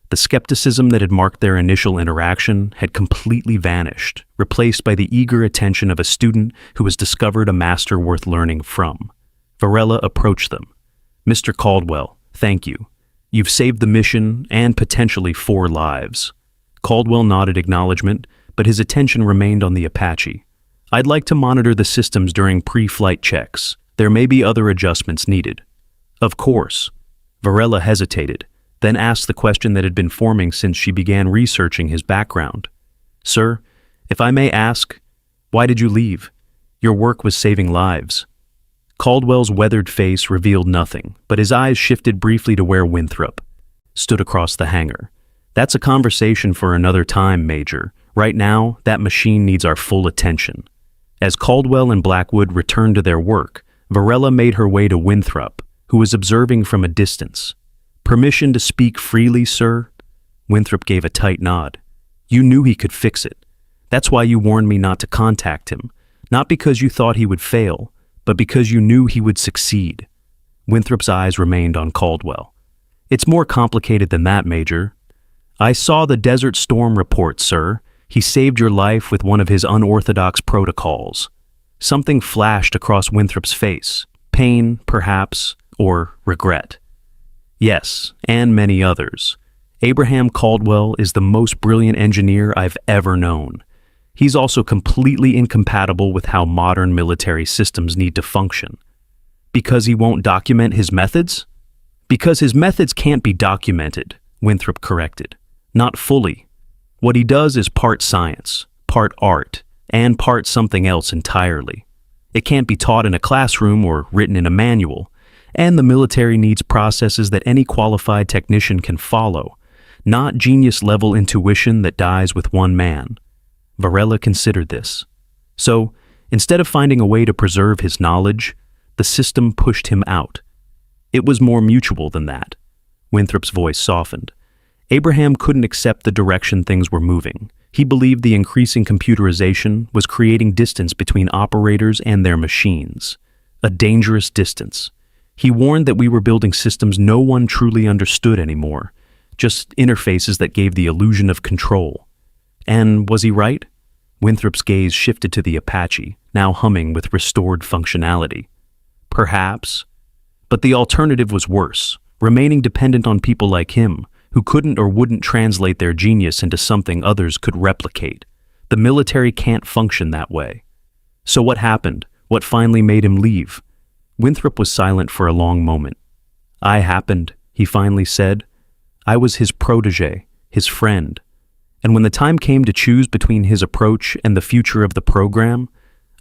Speaker 1: The skepticism that had marked their initial interaction had completely vanished, replaced by the eager attention of a student who has discovered a master worth learning from. Varela approached them. Mr. Caldwell, thank you. You've saved the mission and potentially 4 lives. Caldwell nodded acknowledgement, but his attention remained on the Apache. I'd like to monitor the systems during pre-flight checks. There may be other adjustments needed. Of course. Varela hesitated, then asked the question that had been forming since she began researching his background. Sir, if I may ask, why did you leave? Your work was saving lives. Caldwell's weathered face revealed nothing, but his eyes shifted briefly to where Winthrop stood across the hangar. That's a conversation for another time, Major. Right now, that machine needs our full attention. As Caldwell and Blackwood returned to their work, Varela made her way to Winthrop, who was observing from a distance. Permission to speak freely, sir? Winthrop gave a tight nod. You knew he could fix it. That's why you warned me not to contact him, not because you thought he would fail, but because you knew he would succeed. Winthrop's eyes remained on Caldwell. It's more complicated than that, Major. I saw the Desert Storm report, sir. He saved your life with one of his unorthodox protocols. Something flashed across Winthrop's face. Pain, perhaps, or regret. Yes, and many others. Abraham Caldwell is the most brilliant engineer I've ever known. He's also completely incompatible with how modern military systems need to function. Because he won't document his methods? Because his methods can't be documented, Winthrop corrected. Not fully. What he does is part science, part art, and part something else entirely. It can't be taught in a classroom or written in a manual, and the military needs processes that any qualified technician can follow, not genius-level intuition that dies with one man. Varela considered this. So, instead of finding a way to preserve his knowledge, the system pushed him out. It was more mutual than that. Winthrop's voice softened. Abraham couldn't accept the direction things were moving. He believed the increasing computerization was creating distance between operators and their machines. A dangerous distance. He warned that we were building systems no one truly understood anymore, just interfaces that gave the illusion of control. And was he right? Winthrop's gaze shifted to the Apache, now humming with restored functionality. Perhaps. But the alternative was worse, remaining dependent on people like him, who couldn't or wouldn't translate their genius into something others could replicate. The military can't function that way. So what happened? What finally made him leave? Winthrop was silent for a long moment. I happened, he finally said. I was his protege, his friend. And when the time came to choose between his approach and the future of the program,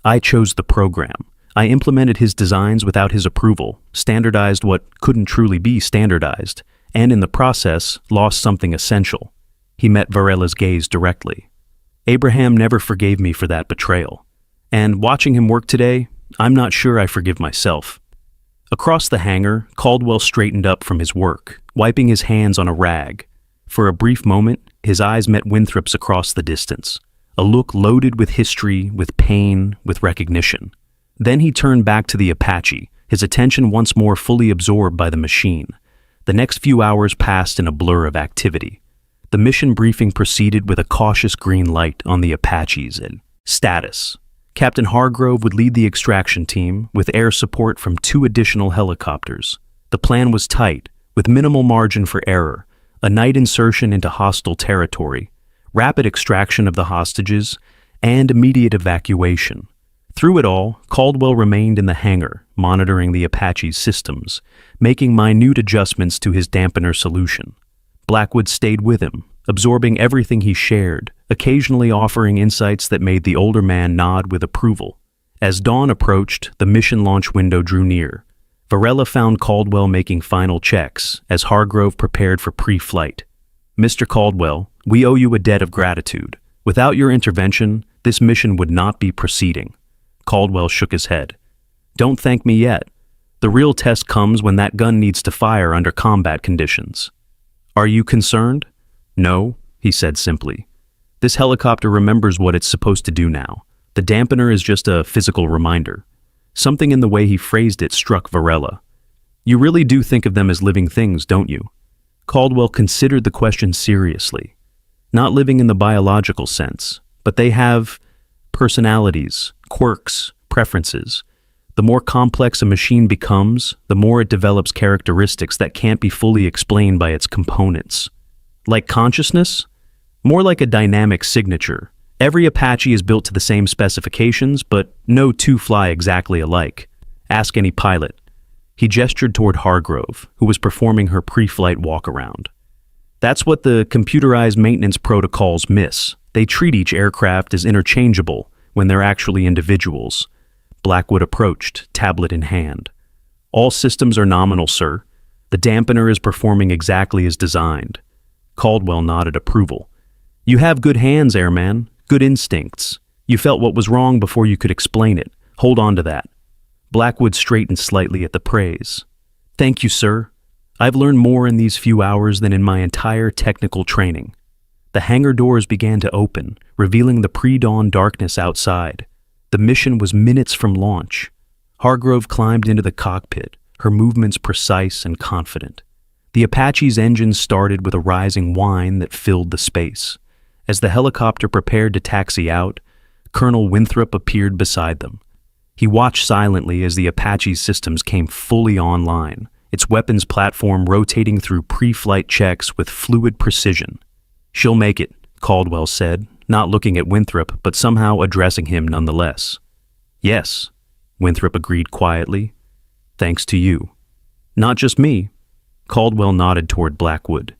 Speaker 1: I chose the program. I implemented his designs without his approval, standardized what couldn't truly be standardized, and in the process, lost something essential. He met Varela's gaze directly. Abraham never forgave me for that betrayal. And watching him work today, I'm not sure I forgive myself. Across the hangar, Caldwell straightened up from his work, wiping his hands on a rag. For a brief moment, his eyes met Winthrop's across the distance, a look loaded with history, with pain, with recognition. Then he turned back to the Apache, his attention once more fully absorbed by the machine. The next few hours passed in a blur of activity. The mission briefing proceeded with a cautious green light on the Apaches and status. Captain Hargrove would lead the extraction team with air support from 2 additional helicopters. The plan was tight, with minimal margin for error, a night insertion into hostile territory, rapid extraction of the hostages, and immediate evacuation. Through it all, Caldwell remained in the hangar, monitoring the Apache's systems, making minute adjustments to his dampener solution. Blackwood stayed with him, absorbing everything he shared, occasionally offering insights that made the older man nod with approval. As dawn approached, the mission launch window drew near. Varela found Caldwell making final checks as Hargrove prepared for pre-flight. "Mr. Caldwell, we owe you a debt of gratitude. Without your intervention, this mission would not be proceeding." Caldwell shook his head. "Don't thank me yet. The real test comes when that gun needs to fire under combat conditions." "Are you concerned?" "No," he said simply. "This helicopter remembers what it's supposed to do now. The dampener is just a physical reminder." Something in the way he phrased it struck Varela. "You really do think of them as living things, don't you?" Caldwell considered the question seriously. "Not living in the biological sense, but they have personalities, quirks, preferences. The more complex a machine becomes, the more it develops characteristics that can't be fully explained by its components. Like consciousness? More like a dynamic signature. Every Apache is built to the same specifications, but no two fly exactly alike. Ask any pilot." He gestured toward Hargrove, who was performing her pre-flight walk-around. "That's what the computerized maintenance protocols miss. They treat each aircraft as interchangeable when they're actually individuals." Blackwood approached, tablet in hand. "All systems are nominal, sir. The dampener is performing exactly as designed." Caldwell nodded approval. "You have good hands, airman. Good instincts. You felt what was wrong before you could explain it. Hold on to that." Blackwood straightened slightly at the praise. "Thank you, sir. I've learned more in these few hours than in my entire technical training." The hangar doors began to open, revealing the pre-dawn darkness outside. The mission was minutes from launch. Hargrove climbed into the cockpit, her movements precise and confident. The Apache's engine started with a rising whine that filled the space. As the helicopter prepared to taxi out, Colonel Winthrop appeared beside them. He watched silently as the Apache's systems came fully online, its weapons platform rotating through pre-flight checks with fluid precision. "She'll make it," Caldwell said, not looking at Winthrop but somehow addressing him nonetheless. "Yes," Winthrop agreed quietly. "Thanks to you." "Not just me." Caldwell nodded toward Blackwood.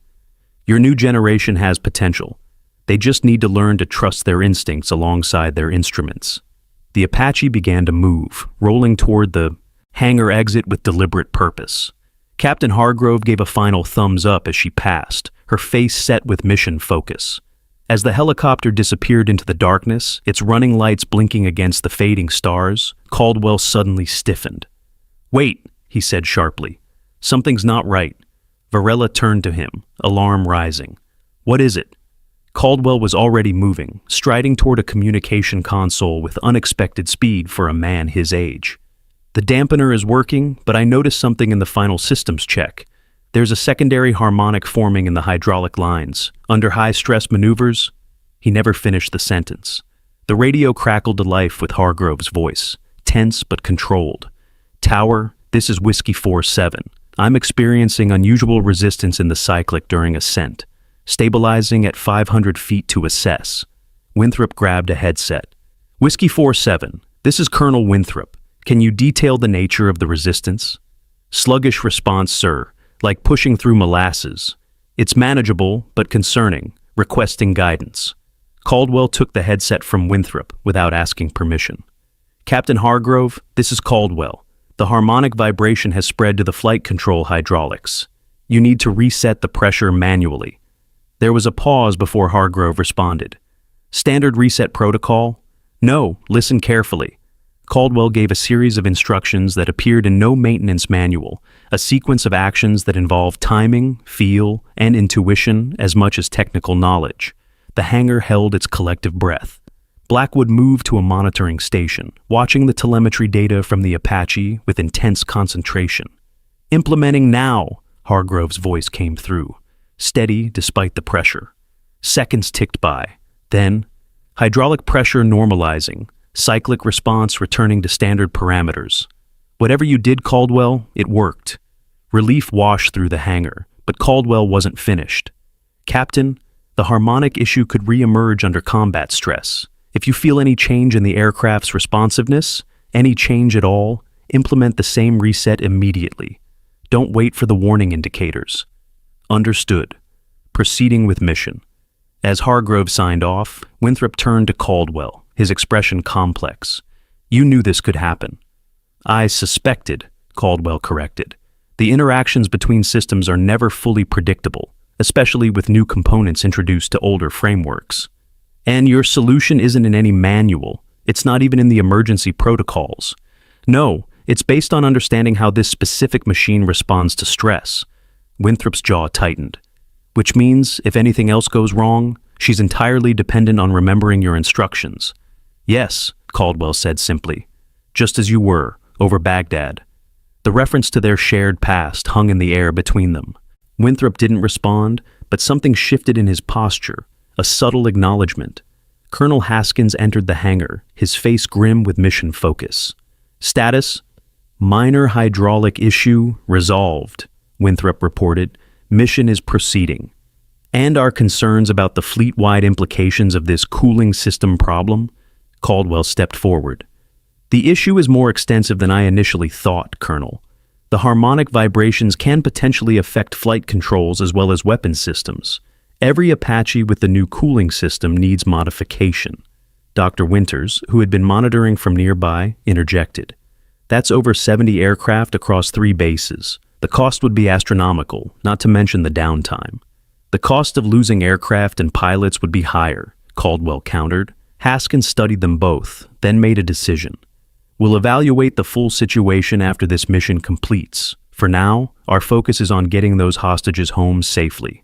Speaker 1: "Your new generation has potential. They just need to learn to trust their instincts alongside their instruments." The Apache began to move, rolling toward the hangar exit with deliberate purpose. Captain Hargrove gave a final thumbs up as she passed, her face set with mission focus. As the helicopter disappeared into the darkness, its running lights blinking against the fading stars, Caldwell suddenly stiffened. "Wait," he said sharply. "Something's not right." Varela turned to him, alarm rising. "What is it?" Caldwell was already moving, striding toward a communication console with unexpected speed for a man his age. "The dampener is working, but I noticed something in the final systems check. There's a secondary harmonic forming in the hydraulic lines. Under high-stress maneuvers—" He never finished the sentence. The radio crackled to life with Hargrove's voice, tense but controlled. "Tower, this is Whiskey 47. I'm experiencing unusual resistance in the cyclic during ascent. Stabilizing at 500 feet to assess." Winthrop grabbed a headset. "Whiskey 47, this is Colonel Winthrop. Can you detail the nature of the resistance?" "Sluggish response, sir, like pushing through molasses. It's manageable, but concerning, requesting guidance." Caldwell took the headset from Winthrop without asking permission. "Captain Hargrove, this is Caldwell. The harmonic vibration has spread to the flight control hydraulics. You need to reset the pressure manually." There was a pause before Hargrove responded. "Standard reset protocol?" "No, listen carefully." Caldwell gave a series of instructions that appeared in no maintenance manual, a sequence of actions that involved timing, feel, and intuition as much as technical knowledge. The hangar held its collective breath. Blackwood moved to a monitoring station, watching the telemetry data from the Apache with intense concentration. "Implementing now," Hargrove's voice came through, steady despite the pressure. Seconds ticked by. Then, hydraulic pressure normalizing, cyclic response returning to standard parameters. Whatever you did, Caldwell, it worked. Relief washed through the hangar, but Caldwell wasn't finished. "Captain, the harmonic issue could re-emerge under combat stress. If you feel any change in the aircraft's responsiveness, any change at all, implement the same reset immediately. Don't wait for the warning indicators. Understood. Proceeding with mission. As Hargrove signed off, Winthrop turned to Caldwell, his expression complex. You knew this could happen. I suspected, Caldwell corrected. The interactions between systems are never fully predictable, especially with new components introduced to older frameworks. And your solution isn't in any manual. It's not even in the emergency protocols. No, it's based on understanding how this specific machine responds to stress. Winthrop's jaw tightened. Which means, if anything else goes wrong, she's entirely dependent on remembering your instructions. Yes, Caldwell said simply. Just as you were, over Baghdad. The reference to their shared past hung in the air between them. Winthrop didn't respond, but something shifted in his posture, a subtle acknowledgement. Colonel Haskins entered the hangar, his face grim with mission focus. Status? Minor hydraulic issue resolved, Winthrop reported. Mission is proceeding. And our concerns about the fleet-wide implications of this cooling system problem? Caldwell stepped forward. The issue is more extensive than I initially thought, Colonel. The harmonic vibrations can potentially affect flight controls as well as weapon systems. Every Apache with the new cooling system needs modification. Dr. Winters, who had been monitoring from nearby, interjected. That's over 70 aircraft across 3 bases. The cost would be astronomical, not to mention the downtime. The cost of losing aircraft and pilots would be higher, Caldwell countered. Haskins studied them both, then made a decision. We'll evaluate the full situation after this mission completes. For now, our focus is on getting those hostages home safely.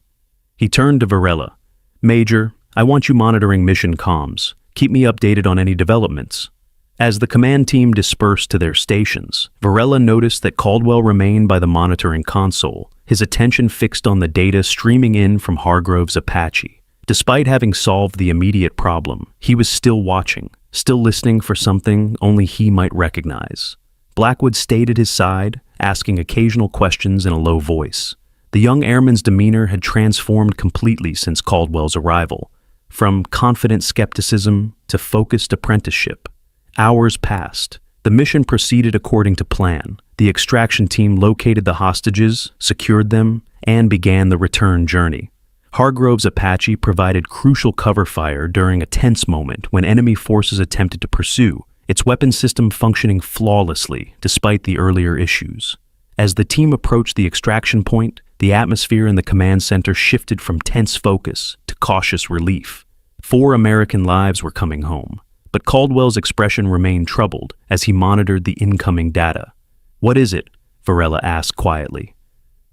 Speaker 1: He turned to Varela. Major, I want you monitoring mission comms. Keep me updated on any developments. As the command team dispersed to their stations, Varela noticed that Caldwell remained by the monitoring console, his attention fixed on the data streaming in from Hargrove's Apache. Despite having solved the immediate problem, he was still watching, still listening for something only he might recognize. Blackwood stayed at his side, asking occasional questions in a low voice. The young airman's demeanor had transformed completely since Caldwell's arrival, from confident skepticism to focused apprenticeship. Hours passed. The mission proceeded according to plan. The extraction team located the hostages, secured them, and began the return journey. Hargrove's Apache provided crucial cover fire during a tense moment when enemy forces attempted to pursue, its weapon system functioning flawlessly despite the earlier issues. As the team approached the extraction point, the atmosphere in the command center shifted from tense focus to cautious relief. 4 American lives were coming home, but Caldwell's expression remained troubled as he monitored the incoming data. What is it? Varela asked quietly.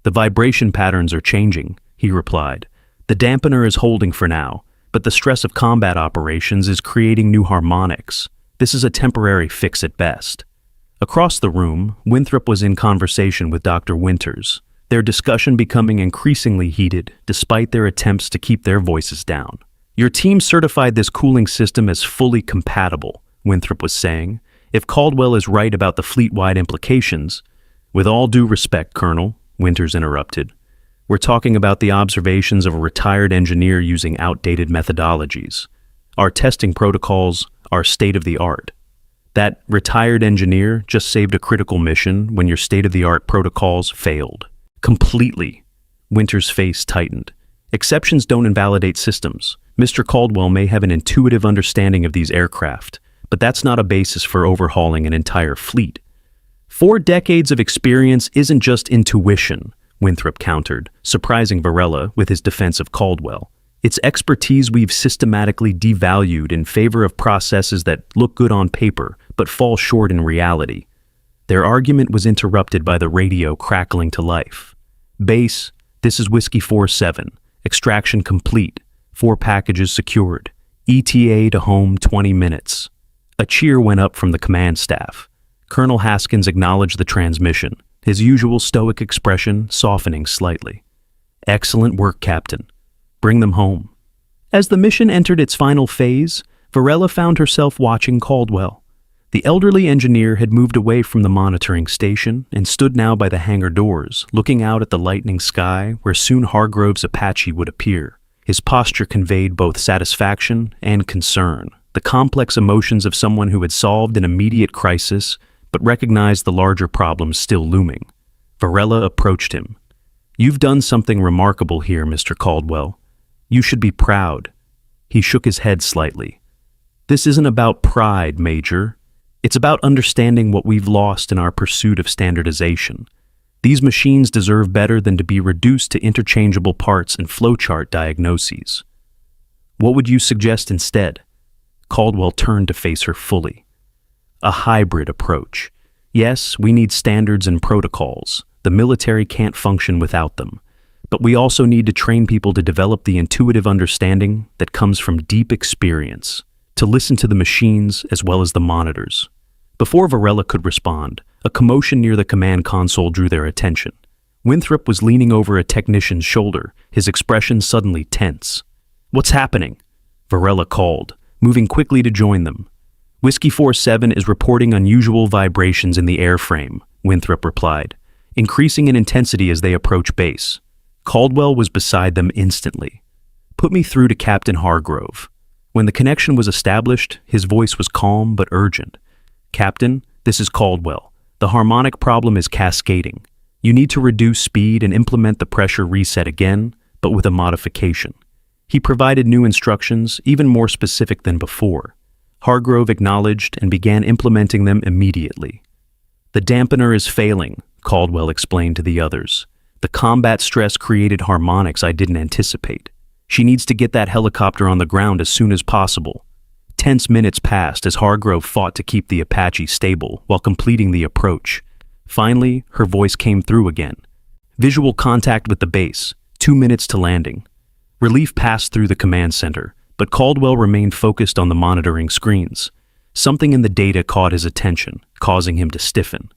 Speaker 1: The vibration patterns are changing, he replied. The dampener is holding for now, but the stress of combat operations is creating new harmonics. This is a temporary fix at best. Across the room, Winthrop was in conversation with Dr. Winters, their discussion becoming increasingly heated despite their attempts to keep their voices down. Your team certified this cooling system as fully compatible, Winthrop was saying. If Caldwell is right about the fleet-wide implications, with all due respect, Colonel, Winters interrupted. We're talking about the observations of a retired engineer using outdated methodologies. Our testing protocols are state-of-the-art. That retired engineer just saved a critical mission when your state-of-the-art protocols failed. Completely. Winters' face tightened. Exceptions don't invalidate systems. Mr. Caldwell may have an intuitive understanding of these aircraft, but that's not a basis for overhauling an entire fleet. 4 decades of experience isn't just intuition, Winthrop countered, surprising Varela with his defense of Caldwell. It's expertise we've systematically devalued in favor of processes that look good on paper but fall short in reality. Their argument was interrupted by the radio crackling to life. Base, this is Whiskey 4-7. Extraction complete. 4 packages secured. ETA to home 20 minutes. A cheer went up from the command staff. Colonel Haskins acknowledged the transmission, his usual stoic expression softening slightly. Excellent work, Captain. Bring them home. As the mission entered its final phase, Varela found herself watching Caldwell. The elderly engineer had moved away from the monitoring station and stood now by the hangar doors, looking out at the lightening sky where soon Hargrove's Apache would appear. His posture conveyed both satisfaction and concern. the complex emotions of someone who had solved an immediate crisis but recognized the larger problems still looming. Varela approached him. "You've done something remarkable here, Mr. Caldwell. You should be proud." He shook his head slightly. "This isn't about pride, Major. It's about understanding what we've lost in our pursuit of standardization. These machines deserve better than to be reduced to interchangeable parts and flowchart diagnoses. What would you suggest instead?" Caldwell turned to face her fully. "A hybrid approach. Yes, we need standards and protocols. The military can't function without them. But we also need to train people to develop the intuitive understanding that comes from deep experience, to listen to the machines as well as the monitors." Before Varela could respond, a commotion near the command console drew their attention. Winthrop was leaning over a technician's shoulder, his expression suddenly tense. "What's happening?" Varela called, moving quickly to join them. "Whiskey 47 is reporting unusual vibrations in the airframe," Winthrop replied, increasing in intensity as they approached base. Caldwell was beside them instantly. "Put me through to Captain Hargrove." When the connection was established, his voice was calm but urgent. "Captain, this is Caldwell. The harmonic problem is cascading. You need to reduce speed and implement the pressure reset again, but with a modification." He provided new instructions, even more specific than before. Hargrove acknowledged and began implementing them immediately. "The dampener is failing," Caldwell explained to the others. "The combat stress created harmonics I didn't anticipate. She needs to get that helicopter on the ground as soon as possible." Tense minutes passed as Hargrove fought to keep the Apache stable while completing the approach. Finally, her voice came through again. "Visual contact with the base. 2 minutes to landing." Relief passed through the command center, but Caldwell remained focused on the monitoring screens. Something in the data caught his attention, causing him to stiffen.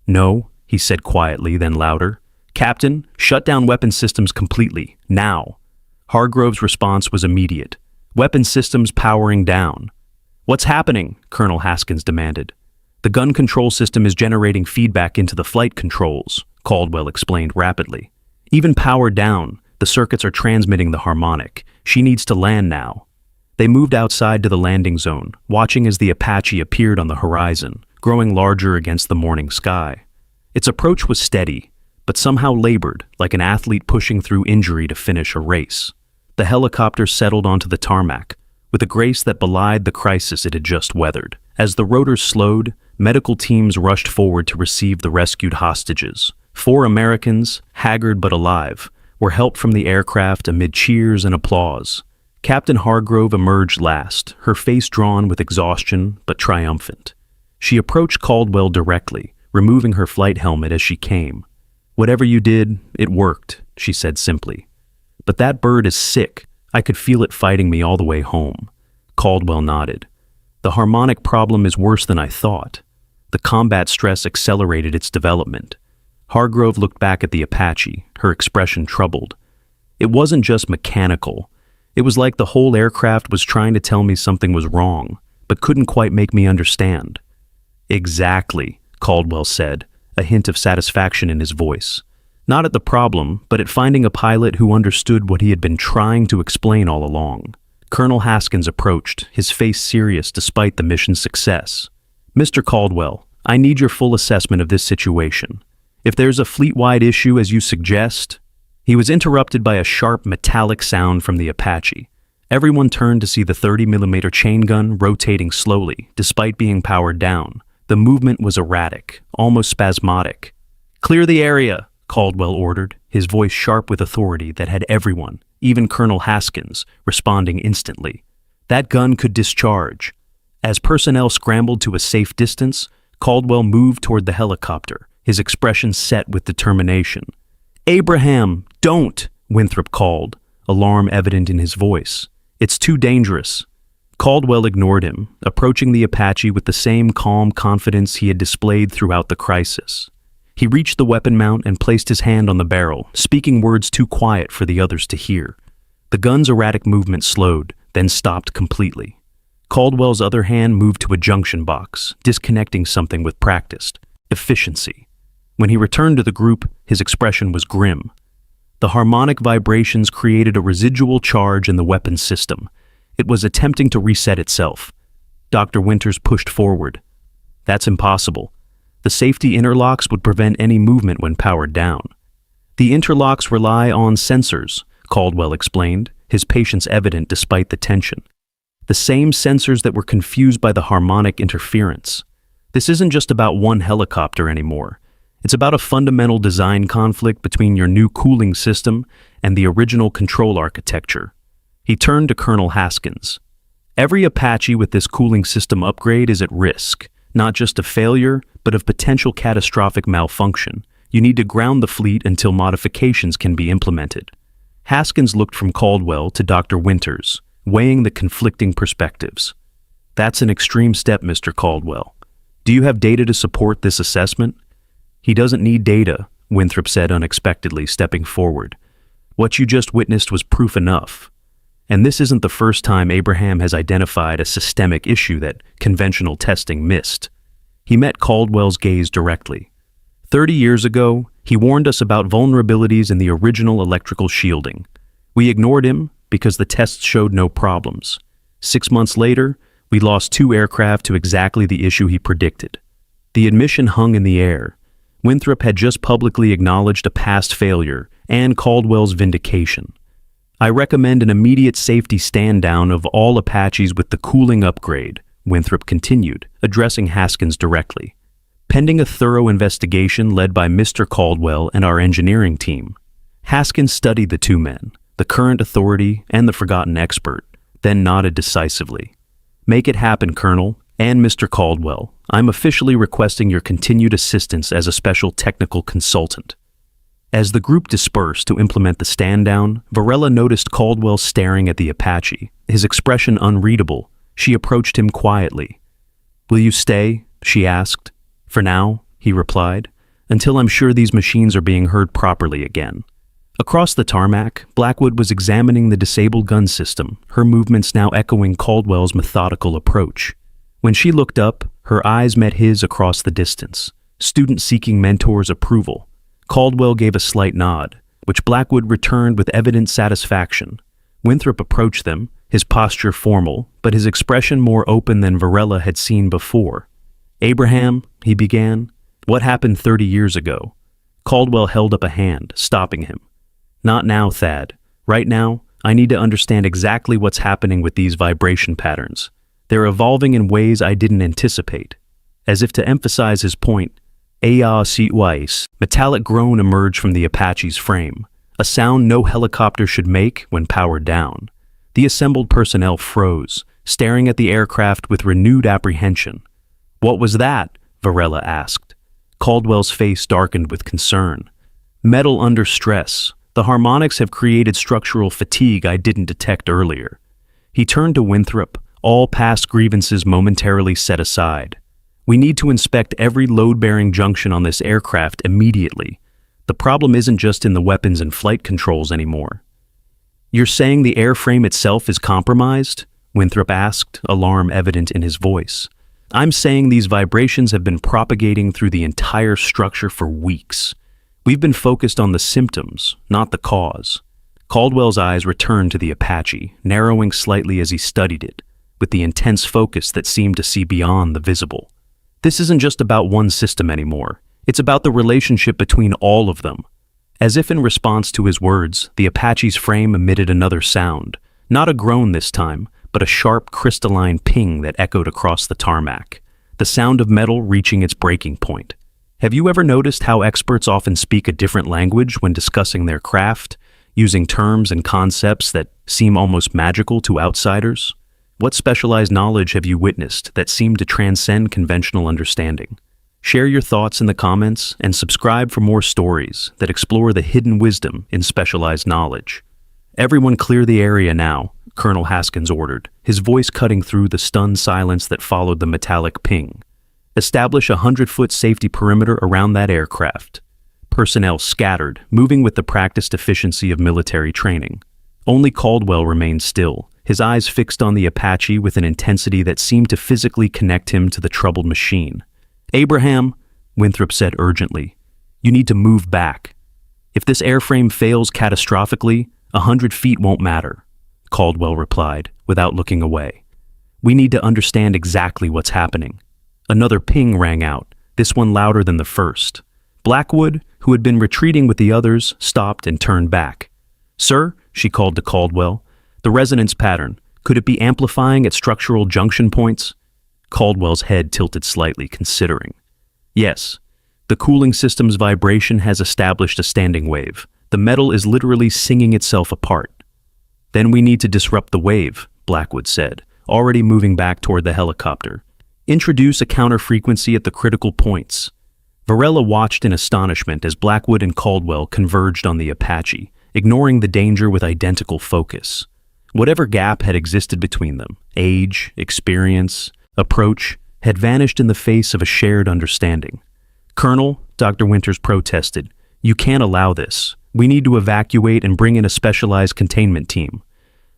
Speaker 1: "No," he said quietly, then louder. "Captain, shut down weapon systems completely, now." Hargrove's response was immediate. "Weapon systems powering down." "What's happening?" Colonel Haskins demanded. "The gun control system is generating feedback into the flight controls," Caldwell explained rapidly. "Even powered down, the circuits are transmitting the harmonic. She needs to land now." They moved outside to the landing zone, watching as the Apache appeared on the horizon, growing larger against the morning sky. Its approach was steady, but somehow labored, like an athlete pushing through injury to finish a race. The helicopter settled onto the tarmac, with a grace that belied the crisis it had just weathered. As the rotors slowed, medical teams rushed forward to receive the rescued hostages. 4 Americans, haggard but alive, were helped from the aircraft amid cheers and applause. Captain Hargrove emerged last, her face drawn with exhaustion but triumphant. She approached Caldwell directly, removing her flight helmet as she came. "Whatever you did, it worked," she said simply. "But that bird is sick. I could feel it fighting me all the way home." Caldwell nodded. "The harmonic problem is worse than I thought." The combat stress accelerated its development. Hargrove looked back at the Apache, her expression troubled. "It wasn't just mechanical. It was like the whole aircraft was trying to tell me something was wrong, but couldn't quite make me understand." "Exactly," Caldwell said, a hint of satisfaction in his voice. Not at the problem, but at finding a pilot who understood what he had been trying to explain all along. Colonel Haskins approached, his face serious despite the mission's success. "Mr. Caldwell, I need your full assessment of this situation. If there's a fleet-wide issue as you suggest..." He was interrupted by a sharp metallic sound from the Apache. Everyone turned to see the 30mm chain gun rotating slowly, despite being powered down. The movement was erratic, almost spasmodic. "Clear the area," Caldwell ordered, his voice sharp with authority that had everyone, even Colonel Haskins, responding instantly. That gun could discharge. As personnel scrambled to a safe distance, Caldwell moved toward the helicopter, his expression set with determination. "Abraham, don't!" Winthrop called, alarm evident in his voice. "It's too dangerous." Caldwell ignored him, approaching the Apache with the same calm confidence he had displayed throughout the crisis. He reached the weapon mount and placed his hand on the barrel, speaking words too quiet for the others to hear. The gun's erratic movement slowed, then stopped completely. Caldwell's other hand moved to a junction box, disconnecting something with practiced efficiency. When he returned to the group, his expression was grim. The harmonic vibrations created a residual charge in the weapon system. It was attempting to reset itself, Dr. Winters pushed forward. That's impossible. The safety interlocks would prevent any movement when powered down. The interlocks rely on sensors, Caldwell explained, his patience evident despite the tension. The same sensors that were confused by the harmonic interference. This isn't just about one helicopter anymore. It's about a fundamental design conflict between your new cooling system and the original control architecture. He turned to Colonel Haskins. Every Apache with this cooling system upgrade is at risk, not just of failure, but of potential catastrophic malfunction. You need to ground the fleet until modifications can be implemented. Haskins looked from Caldwell to Dr. Winters, weighing the conflicting perspectives. That's an extreme step, Mr. Caldwell. Do you have data to support this assessment? He doesn't need data, Winthrop said unexpectedly, stepping forward. What you just witnessed was proof enough. And this isn't the first time Abraham has identified a systemic issue that conventional testing missed. He met Caldwell's gaze directly. 30 years ago, he warned us about vulnerabilities in the original electrical shielding. We ignored him because the tests showed no problems. 6 months later, we lost 2 aircraft to exactly the issue he predicted. The admission hung in the air. Winthrop had just publicly acknowledged a past failure and Caldwell's vindication. I recommend an immediate safety stand-down of all Apaches with the cooling upgrade, Winthrop continued, addressing Haskins directly. Pending a thorough investigation led by Mr. Caldwell and our engineering team. Haskins studied the 2 men, the current authority and the forgotten expert, then nodded decisively. Make it happen, Colonel, and Mr. Caldwell. I'm officially requesting your continued assistance as a special technical consultant. As the group dispersed to implement the stand-down, Varela noticed Caldwell staring at the Apache, his expression unreadable. She approached him quietly. Will you stay? She asked. For now, he replied, until I'm sure these machines are being heard properly again. Across the tarmac, Blackwood was examining the disabled gun system, her movements now echoing Caldwell's methodical approach. When she looked up, her eyes met his across the distance, student seeking mentor's approval. Caldwell gave a slight nod, which Blackwood returned with evident satisfaction. Winthrop approached them, his posture formal, but his expression more open than Varela had seen before. Abraham, he began, what happened 30 years ago? Caldwell held up a hand, stopping him. Not now, Thad. Right now, I need to understand exactly what's happening with these vibration patterns. They're evolving in ways I didn't anticipate. As if to emphasize his point, metallic groan emerged from the Apache's frame, a sound no helicopter should make when powered down. The assembled personnel froze, staring at the aircraft with renewed apprehension. What was that? Varela asked. Caldwell's face darkened with concern. Metal under stress. The harmonics have created structural fatigue I didn't detect earlier. He turned to Winthrop, all past grievances momentarily set aside. We need to inspect every load-bearing junction on this aircraft immediately. The problem isn't just in the weapons and flight controls anymore. You're saying the airframe itself is compromised? Winthrop asked, alarm evident in his voice. I'm saying these vibrations have been propagating through the entire structure for weeks. We've been focused on the symptoms, not the cause. Caldwell's eyes returned to the Apache, narrowing slightly as he studied it, with the intense focus that seemed to see beyond the visible. This isn't just about one system anymore. It's about the relationship between all of them. As if in response to his words, the Apache's frame emitted another sound, not a groan this time, but a sharp crystalline ping that echoed across the tarmac, the sound of metal reaching its breaking point. Have you ever noticed how experts often speak a different language when discussing their craft, using terms and concepts that seem almost magical to outsiders? What specialized knowledge have you witnessed that seemed to transcend conventional understanding? Share your thoughts in the comments and subscribe for more stories that explore the hidden wisdom in specialized knowledge. Everyone clear the area now, Colonel Haskins ordered, his voice cutting through the stunned silence that followed the metallic ping. Establish a 100-foot safety perimeter around that aircraft. Personnel scattered, moving with the practiced efficiency of military training. Only Caldwell remained still, his eyes fixed on the Apache with an intensity that seemed to physically connect him to the troubled machine. Abraham, Winthrop said urgently, you need to move back. If this airframe fails catastrophically, 100 feet won't matter, Caldwell replied, without looking away. We need to understand exactly what's happening. Another ping rang out, this one louder than the first. Blackwood, who had been retreating with the others, stopped and turned back. "Sir," she called to Caldwell, "the resonance pattern. Could it be amplifying at structural junction points?" Caldwell's head tilted slightly, considering. "Yes. The cooling system's vibration has established a standing wave. The metal is literally singing itself apart." "Then we need to disrupt the wave," Blackwood said, already moving back toward the helicopter. "Introduce a counter-frequency at the critical points." Varela watched in astonishment as Blackwood and Caldwell converged on the Apache, ignoring the danger with identical focus. Whatever gap had existed between them, age, experience, approach, had vanished in the face of a shared understanding. "Colonel," Dr. Winters protested, "you can't allow this. We need to evacuate and bring in a specialized containment team."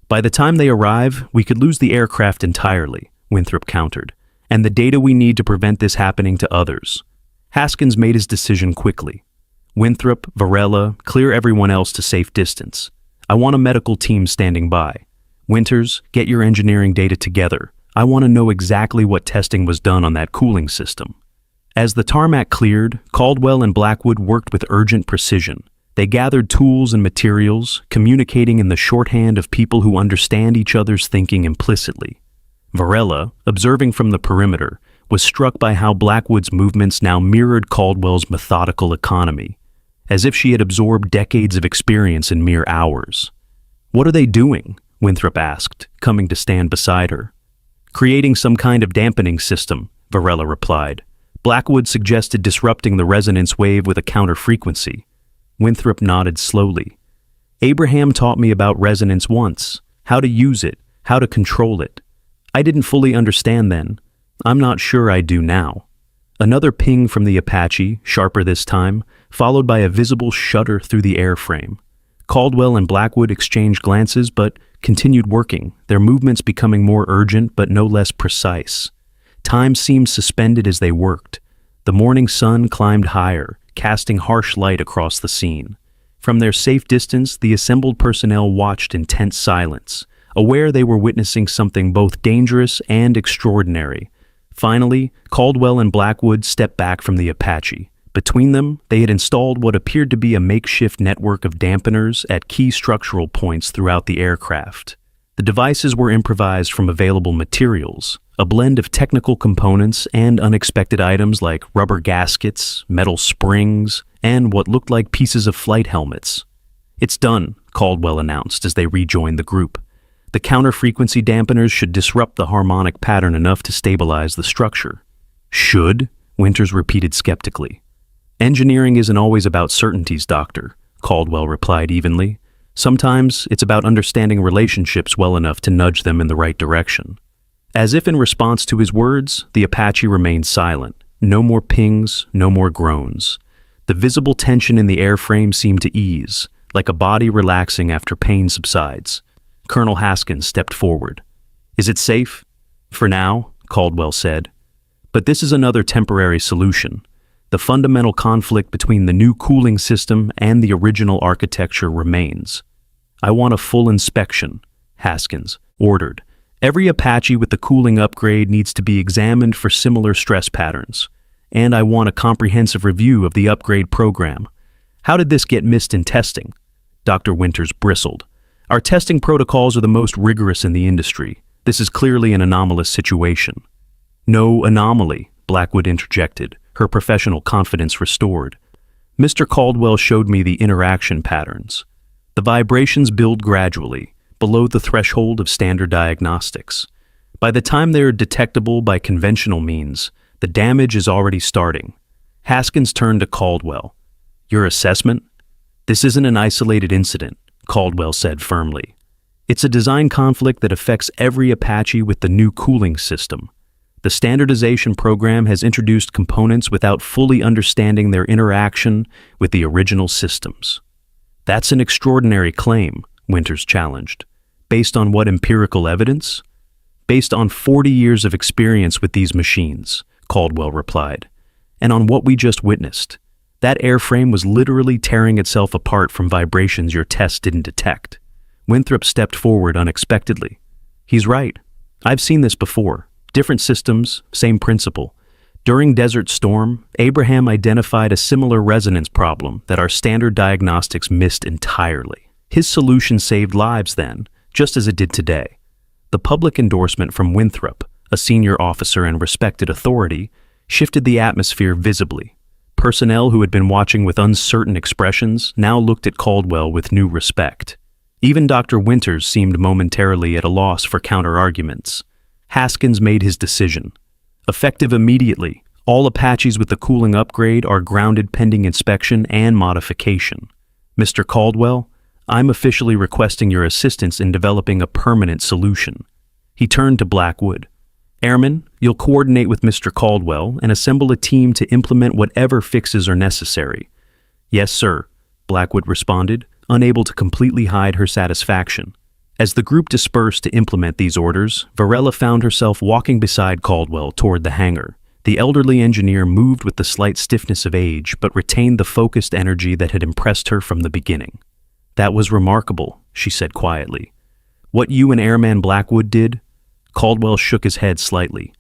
Speaker 1: "By the time they arrive, we could lose the aircraft entirely," Winthrop countered, "and the data we need to prevent this happening to others." Haskins made his decision quickly. "Winthrop, Varela, clear everyone else to safe distance. I want a medical team standing by. Winters, get your engineering data together. I want to know exactly what testing was done on that cooling system." As the tarmac cleared, Caldwell and Blackwood worked with urgent precision. They gathered tools and materials, communicating in the shorthand of people who understand each other's thinking implicitly. Varela, observing from the perimeter, was struck by how Blackwood's movements now mirrored Caldwell's methodical economy, as if she had absorbed decades of experience in mere hours. "What are they doing?" Winthrop asked, coming to stand beside her. "Creating some kind of dampening system," Varela replied. Blackwood suggested disrupting the resonance wave with a counter-frequency. Winthrop nodded slowly. "Abraham taught me about resonance once, how to use it, how to control it. I didn't fully understand then. I'm not sure I do now." Another ping from the Apache, sharper this time, followed by a visible shudder through the airframe. Caldwell and Blackwood exchanged glances but continued working, their movements becoming more urgent but no less precise. Time seemed suspended as they worked. The morning sun climbed higher, casting harsh light across the scene. From their safe distance, the assembled personnel watched in tense silence, aware they were witnessing something both dangerous and extraordinary. Finally, Caldwell and Blackwood stepped back from the Apache. Between them, they had installed what appeared to be a makeshift network of dampeners at key structural points throughout the aircraft. The devices were improvised from available materials, a blend of technical components and unexpected items like rubber gaskets, metal springs, and what looked like pieces of flight helmets. "It's done," Caldwell announced as they rejoined the group. "The counter-frequency dampeners should disrupt the harmonic pattern enough to stabilize the structure." "Should?" Winters repeated skeptically. "Engineering isn't always about certainties, Doctor," Caldwell replied evenly. "Sometimes it's about understanding relationships well enough to nudge them in the right direction." As if in response to his words, the Apache remained silent. No more pings, no more groans. The visible tension in the airframe seemed to ease, like a body relaxing after pain subsides. Colonel Haskins stepped forward. "Is it safe?" "For now," Caldwell said. "But this is another temporary solution. The fundamental conflict between the new cooling system and the original architecture remains." "I want a full inspection," Haskins ordered. "Every Apache with the cooling upgrade needs to be examined for similar stress patterns. And I want a comprehensive review of the upgrade program." "How did this get missed in testing?" Dr. Winters bristled. "Our testing protocols are the most rigorous in the industry. This is clearly an anomalous situation." "No anomaly," Blackwood interjected, her professional confidence restored. "Mr. Caldwell showed me the interaction patterns. The vibrations build gradually, below the threshold of standard diagnostics. By the time they are detectable by conventional means, the damage is already starting." Haskins turned to Caldwell. "Your assessment?" "This isn't an isolated incident," Caldwell said firmly. "It's a design conflict that affects every Apache with the new cooling system. The standardization program has introduced components without fully understanding their interaction with the original systems." "That's an extraordinary claim," Winters challenged. "Based on what empirical evidence?" "Based on 40 years of experience with these machines," Caldwell replied. "And on what we just witnessed. That airframe was literally tearing itself apart from vibrations your tests didn't detect." Winthrop stepped forward unexpectedly. "He's right. I've seen this before. Different systems, same principle. During Desert Storm, Abraham identified a similar resonance problem that our standard diagnostics missed entirely. His solution saved lives then, just as it did today. The public endorsement from Winthrop, a senior officer and respected authority, shifted the atmosphere visibly. Personnel who had been watching with uncertain expressions now looked at Caldwell with new respect. Even Dr. Winters seemed momentarily at a loss for counter-arguments. Haskins made his decision. Effective immediately, all Apaches with the cooling upgrade are grounded pending inspection and modification. Mr. Caldwell, I'm officially requesting your assistance in developing a permanent solution. He turned to Blackwood. Airman, you'll coordinate with Mr. Caldwell and assemble a team to implement whatever fixes are necessary. Yes, sir, Blackwood responded, unable to completely hide her satisfaction. As the group dispersed to implement these orders, Varela found herself walking beside Caldwell toward the hangar. The elderly engineer moved with the slight stiffness of age, but retained the focused energy that had impressed her from the beginning. That was remarkable, she said quietly. What you and Airman Blackwood did? Caldwell shook his head slightly.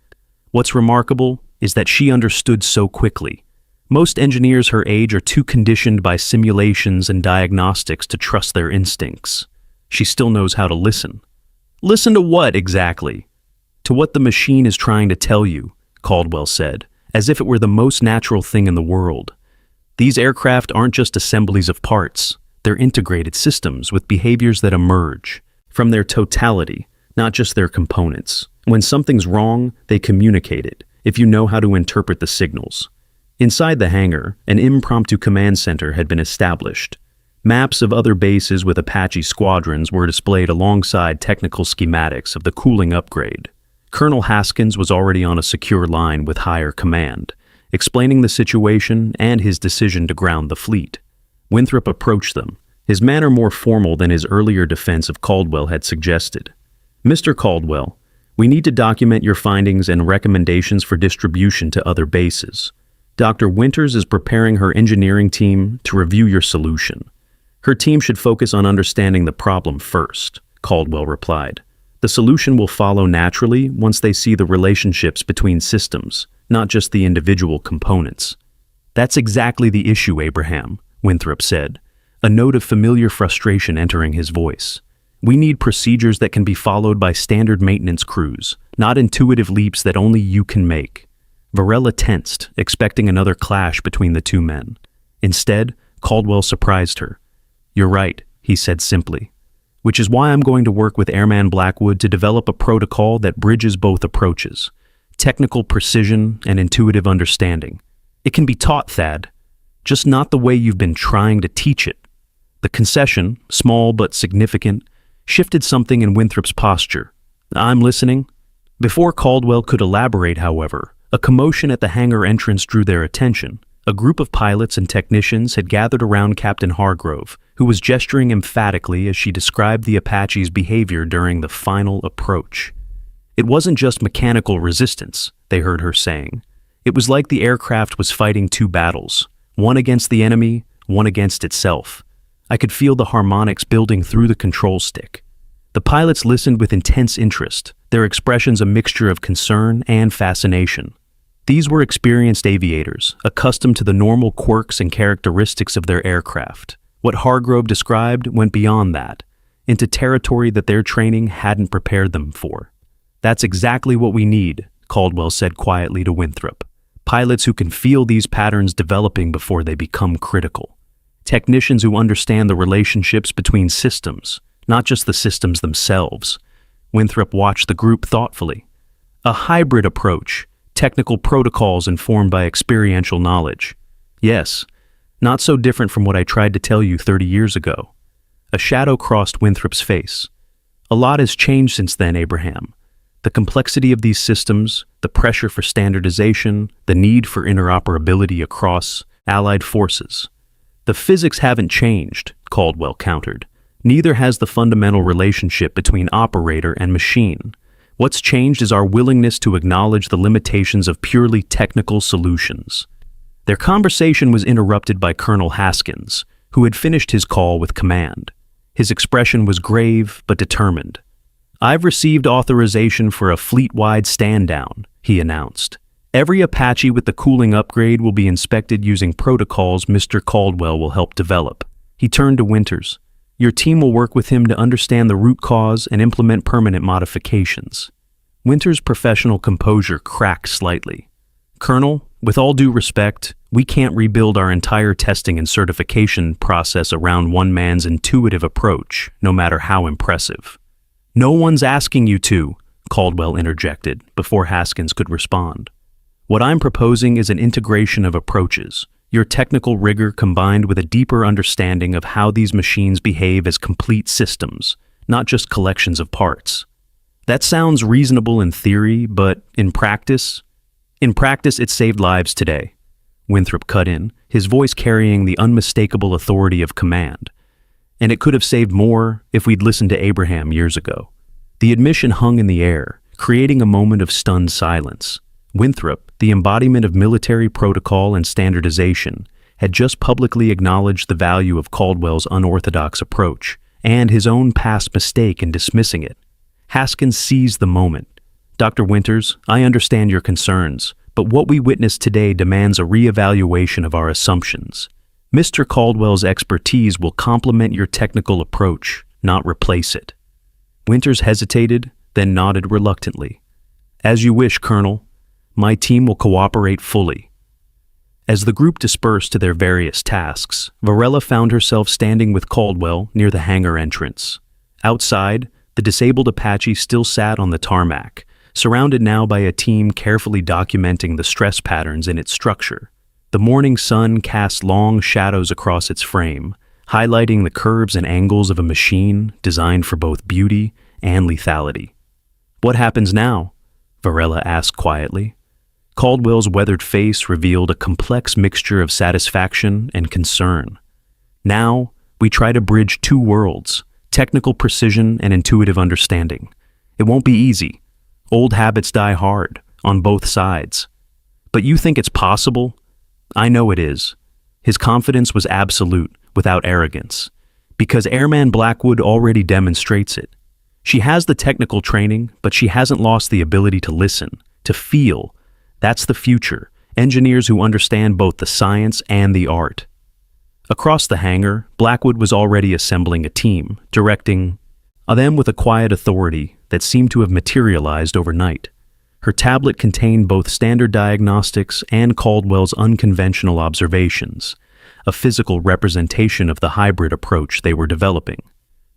Speaker 1: What's remarkable is that she understood so quickly. Most engineers her age are too conditioned by simulations and diagnostics to trust their instincts. She still knows how to listen. Listen to what exactly? To what the machine is trying to tell you, Caldwell said, as if it were the most natural thing in the world. These aircraft aren't just assemblies of parts. They're integrated systems with behaviors that emerge from their totality, not just their components. When something's wrong, they communicate it, if you know how to interpret the signals. Inside the hangar, an impromptu command center had been established. Maps of other bases with Apache squadrons were displayed alongside technical schematics of the cooling upgrade. Colonel Haskins was already on a secure line with higher command, explaining the situation and his decision to ground the fleet. Winthrop approached them, his manner more formal than his earlier defense of Caldwell had suggested. Mr. Caldwell, we need to document your findings and recommendations for distribution to other bases. Dr. Winters is preparing her engineering team to review your solution. Her team should focus on understanding the problem first, Caldwell replied. The solution will follow naturally once they see the relationships between systems, not just the individual components. That's exactly the issue, Abraham, Winthrop said, a note of familiar frustration entering his voice. We need procedures that can be followed by standard maintenance crews, not intuitive leaps that only you can make. Varela tensed, expecting another clash between the two men. Instead, Caldwell surprised her. You're right, he said simply. Which is why I'm going to work with Airman Blackwood to develop a protocol that bridges both approaches, technical precision and intuitive understanding. It can be taught, Thad, just not the way you've been trying to teach it. The concession, small but significant, shifted something in Winthrop's posture. I'm listening. Before Caldwell could elaborate, however, a commotion at the hangar entrance drew their attention. A group of pilots and technicians had gathered around Captain Hargrove, who was gesturing emphatically as she described the Apache's behavior during the final approach. It wasn't just mechanical resistance, they heard her saying. It was like the aircraft was fighting two battles, one against the enemy, one against itself. I could feel the harmonics building through the control stick. The pilots listened with intense interest, their expressions a mixture of concern and fascination. These were experienced aviators, accustomed to the normal quirks and characteristics of their aircraft. What Hargrove described went beyond that, into territory that their training hadn't prepared them for. That's exactly what we need, Caldwell said quietly to Winthrop. Pilots who can feel these patterns developing before they become critical. Technicians who understand the relationships between systems, not just the systems themselves. Winthrop watched the group thoughtfully. A hybrid approach, technical protocols informed by experiential knowledge. Yes, not so different from what I tried to tell you 30 years ago. A shadow crossed Winthrop's face. A lot has changed since then, Abraham. The complexity of these systems, the pressure for standardization, the need for interoperability across allied forces. The physics haven't changed, Caldwell countered. Neither has the fundamental relationship between operator and machine. What's changed is our willingness to acknowledge the limitations of purely technical solutions. Their conversation was interrupted by Colonel Haskins, who had finished his call with command. His expression was grave but determined. "I've received authorization for a fleet-wide stand-down," he announced. "Every Apache with the cooling upgrade will be inspected using protocols Mr. Caldwell will help develop." He turned to Winters. "Your team will work with him to understand the root cause and implement permanent modifications." Winters' professional composure cracked slightly. "Colonel, with all due respect, we can't rebuild our entire testing and certification process around one man's intuitive approach, no matter how impressive." "No one's asking you to," Caldwell interjected before Haskins could respond. "What I'm proposing is an integration of approaches, your technical rigor combined with a deeper understanding of how these machines behave as complete systems, not just collections of parts. That sounds reasonable in theory, but in practice? In practice, it saved lives today." Winthrop cut in, his voice carrying the unmistakable authority of command. "And it could have saved more if we'd listened to Abraham years ago." The admission hung in the air, creating a moment of stunned silence. Winthrop, the embodiment of military protocol and standardization, had just publicly acknowledged the value of Caldwell's unorthodox approach and his own past mistake in dismissing it. Haskins seized the moment. "Dr. Winters, I understand your concerns, but what we witnessed today demands a reevaluation of our assumptions. Mr. Caldwell's expertise will complement your technical approach, not replace it." Winters hesitated, then nodded reluctantly. "As you wish, Colonel. My team will cooperate fully." As the group dispersed to their various tasks, Varela found herself standing with Caldwell near the hangar entrance. Outside, the disabled Apache still sat on the tarmac, surrounded now by a team carefully documenting the stress patterns in its structure. The morning sun cast long shadows across its frame, highlighting the curves and angles of a machine designed for both beauty and lethality. "What happens now?" Varela asked quietly. Caldwell's weathered face revealed a complex mixture of satisfaction and concern. "Now, we try to bridge two worlds, technical precision and intuitive understanding. It won't be easy. Old habits die hard, on both sides. But you think it's possible? I know it is." His confidence was absolute, without arrogance, because Airman Blackwood already demonstrates it. She has the technical training, but she hasn't lost the ability to listen, to feel. That's the future, engineers who understand both the science and the art. Across the hangar, Blackwood was already assembling a team, directing them with a quiet authority that seemed to have materialized overnight. Her tablet contained both standard diagnostics and Caldwell's unconventional observations, a physical representation of the hybrid approach they were developing.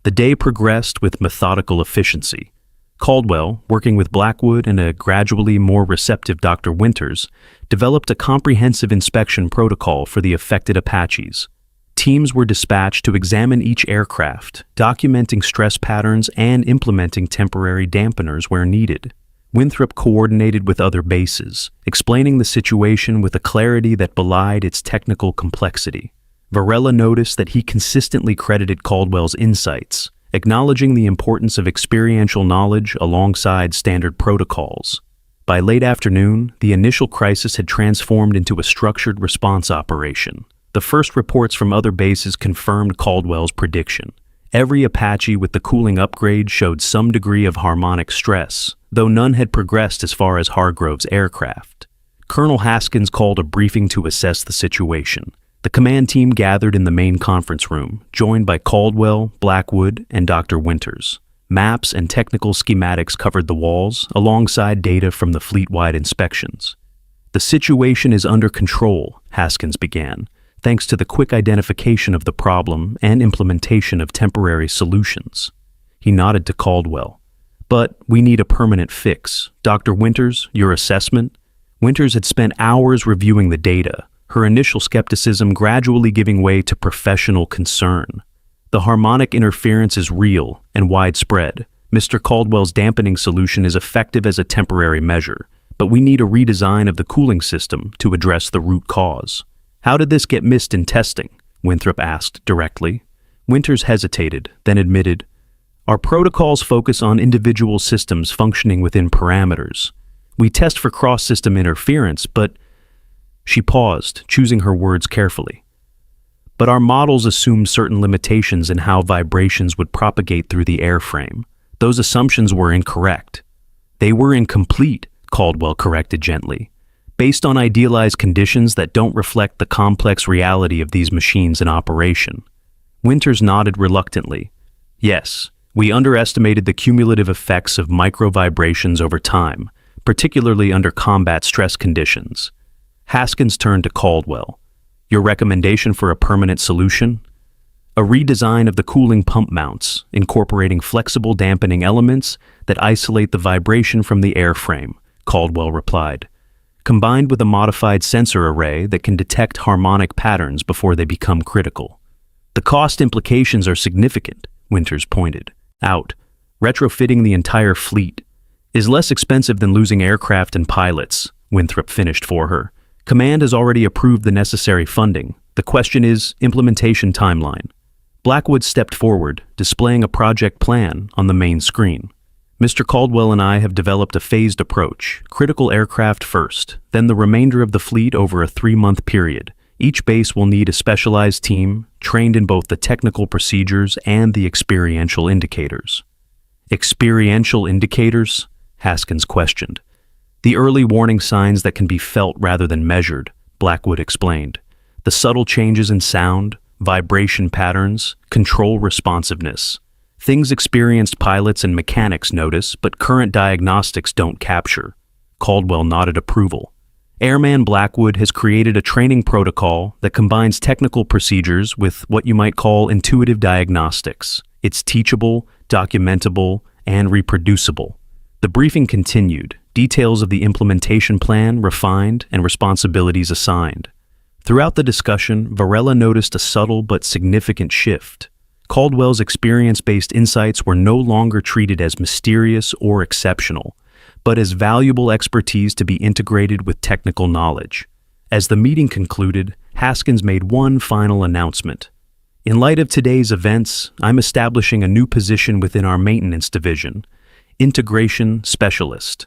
Speaker 1: The day progressed with methodical efficiency. Caldwell, working with Blackwood and a gradually more receptive Dr. Winters, developed a comprehensive inspection protocol for the affected Apaches. Teams were dispatched to examine each aircraft, documenting stress patterns and implementing temporary dampeners where needed. Winthrop coordinated with other bases, explaining the situation with a clarity that belied its technical complexity. Varela noticed that he consistently credited Caldwell's insights, acknowledging the importance of experiential knowledge alongside standard protocols. By late afternoon, the initial crisis had transformed into a structured response operation. The first reports from other bases confirmed Caldwell's prediction. Every Apache with the cooling upgrade showed some degree of harmonic stress, though none had progressed as far as Hargrove's aircraft. Colonel Haskins called a briefing to assess the situation. The command team gathered in the main conference room, joined by Caldwell, Blackwood, and Dr. Winters. Maps and technical schematics covered the walls, alongside data from the fleet-wide inspections. "The situation is under control," Haskins began, thanks to the quick identification of the problem and implementation of temporary solutions. He nodded to Caldwell. "But we need a permanent fix. Dr. Winters, your assessment?" Winters had spent hours reviewing the data, her initial skepticism gradually giving way to professional concern. "The harmonic interference is real and widespread. Mr. Caldwell's dampening solution is effective as a temporary measure, but we need a redesign of the cooling system to address the root cause." "How did this get missed in testing?" Winthrop asked directly. Winters hesitated, then admitted, "Our protocols focus on individual systems functioning within parameters. We test for cross-system interference, but—" She paused, choosing her words carefully. "But our models assume certain limitations in how vibrations would propagate through the airframe. Those assumptions were incorrect. They were incomplete, Caldwell corrected gently, based on idealized conditions that don't reflect the complex reality of these machines in operation. Winters nodded reluctantly. Yes, we underestimated the cumulative effects of micro-vibrations over time, particularly under combat stress conditions. Haskins turned to Caldwell. Your recommendation for a permanent solution? A redesign of the cooling pump mounts, incorporating flexible dampening elements that isolate the vibration from the airframe, Caldwell replied, combined with a modified sensor array that can detect harmonic patterns before they become critical. The cost implications are significant, Winters pointed out. Retrofitting the entire fleet is less expensive than losing aircraft and pilots, Winthrop finished for her. Command has already approved the necessary funding. The question is implementation timeline. Blackwood stepped forward, displaying a project plan on the main screen. Mr. Caldwell and I have developed a phased approach, critical aircraft first, then the remainder of the fleet over a 3-month period. Each base will need a specialized team, trained in both the technical procedures and the experiential indicators. Experiential indicators? Haskins questioned. The early warning signs that can be felt rather than measured, Blackwood explained. The subtle changes in sound, vibration patterns, control responsiveness. Things experienced pilots and mechanics notice, but current diagnostics don't capture. Caldwell nodded approval. Airman Blackwood has created a training protocol that combines technical procedures with what you might call intuitive diagnostics. It's teachable, documentable, and reproducible. The briefing continued, details of the implementation plan refined and responsibilities assigned. Throughout the discussion, Varela noticed a subtle but significant shift. Caldwell's experience-based insights were no longer treated as mysterious or exceptional, but as valuable expertise to be integrated with technical knowledge. As the meeting concluded, Haskins made one final announcement. In light of today's events, I'm establishing a new position within our maintenance division, Integration Specialist.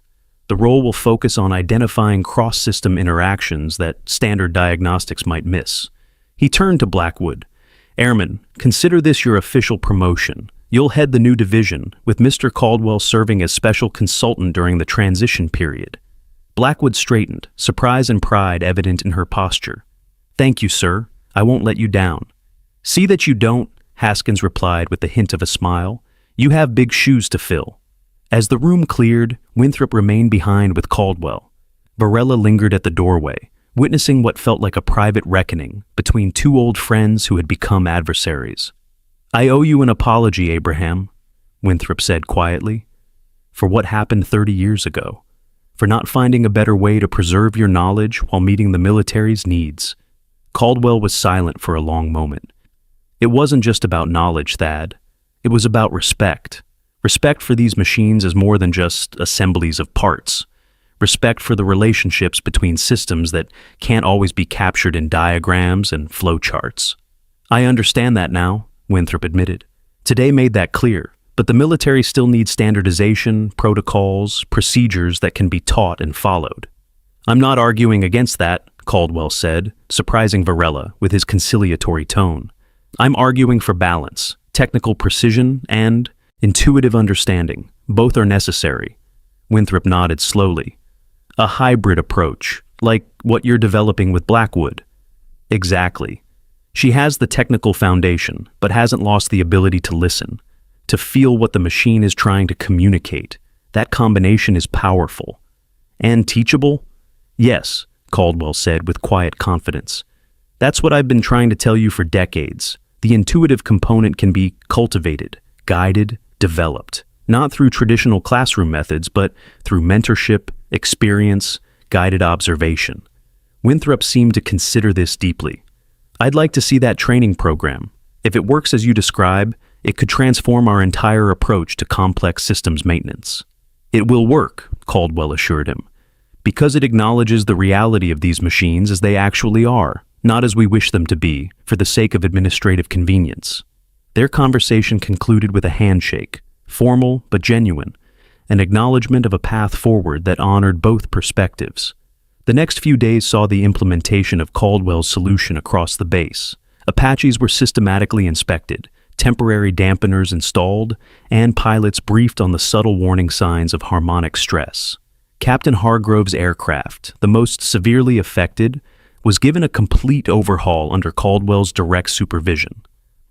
Speaker 1: The role will focus on identifying cross-system interactions that standard diagnostics might miss. He turned to Blackwood. Airman, consider this your official promotion. You'll head the new division, with Mr. Caldwell serving as special consultant during the transition period. Blackwood straightened, surprise and pride evident in her posture. Thank you, sir. I won't let you down. See that you don't, Haskins replied with the hint of a smile. You have big shoes to fill. As the room cleared, Winthrop remained behind with Caldwell. Varela lingered at the doorway, witnessing what felt like a private reckoning between two old friends who had become adversaries. I owe you an apology, Abraham, Winthrop said quietly, for what happened 30 years ago, for not finding a better way to preserve your knowledge while meeting the military's needs. Caldwell was silent for a long moment. It wasn't just about knowledge, Thad. It was about respect. Respect for these machines as more than just assemblies of parts. Respect for the relationships between systems that can't always be captured in diagrams and flowcharts. I understand that now, Winthrop admitted. Today made that clear, but the military still needs standardization, protocols, procedures that can be taught and followed. I'm not arguing against that, Caldwell said, surprising Varela with his conciliatory tone. I'm arguing for balance, technical precision, and intuitive understanding. Both are necessary. Winthrop nodded slowly. A hybrid approach, like what you're developing with Blackwood. Exactly. She has the technical foundation, but hasn't lost the ability to listen, to feel what the machine is trying to communicate. That combination is powerful. And teachable? Yes, Caldwell said with quiet confidence. That's what I've been trying to tell you for decades. The intuitive component can be cultivated, guided, developed, not through traditional classroom methods, but through mentorship, experience, guided observation. Winthrop seemed to consider this deeply. I'd like to see that training program. If it works as you describe, it could transform our entire approach to complex systems maintenance. It will work, Caldwell assured him, because it acknowledges the reality of these machines as they actually are, not as we wish them to be, for the sake of administrative convenience. Their conversation concluded with a handshake, formal but genuine, an acknowledgement of a path forward that honored both perspectives. The next few days saw the implementation of Caldwell's solution across the base. Apaches were systematically inspected, temporary dampeners installed, and pilots briefed on the subtle warning signs of harmonic stress. Captain Hargrove's aircraft, the most severely affected, was given a complete overhaul under Caldwell's direct supervision.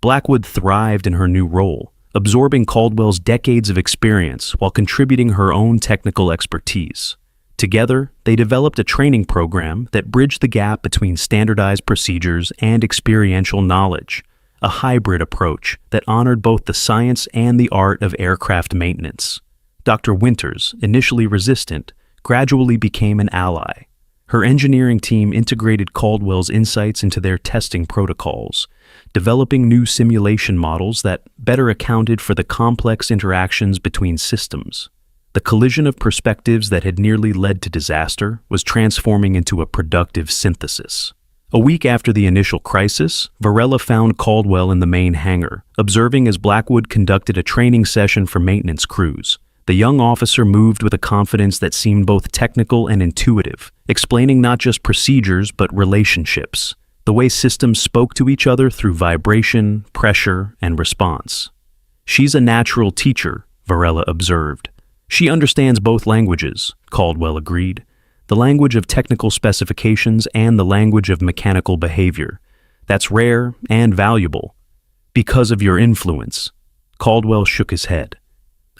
Speaker 1: Blackwood thrived in her new role, absorbing Caldwell's decades of experience while contributing her own technical expertise. Together, they developed a training program that bridged the gap between standardized procedures and experiential knowledge, a hybrid approach that honored both the science and the art of aircraft maintenance. Dr. Winters, initially resistant, gradually became an ally. Her engineering team integrated Caldwell's insights into their testing protocols, developing new simulation models that better accounted for the complex interactions between systems. The collision of perspectives that had nearly led to disaster was transforming into a productive synthesis. A week after the initial crisis, Varela found Caldwell in the main hangar, observing as Blackwood conducted a training session for maintenance crews. The young officer moved with a confidence that seemed both technical and intuitive, explaining not just procedures but relationships, the way systems spoke to each other through vibration, pressure, and response. "She's a natural teacher," Varela observed. "She understands both languages," Caldwell agreed, "the language of technical specifications and the language of mechanical behavior. That's rare and valuable." "Because of your influence." Caldwell shook his head.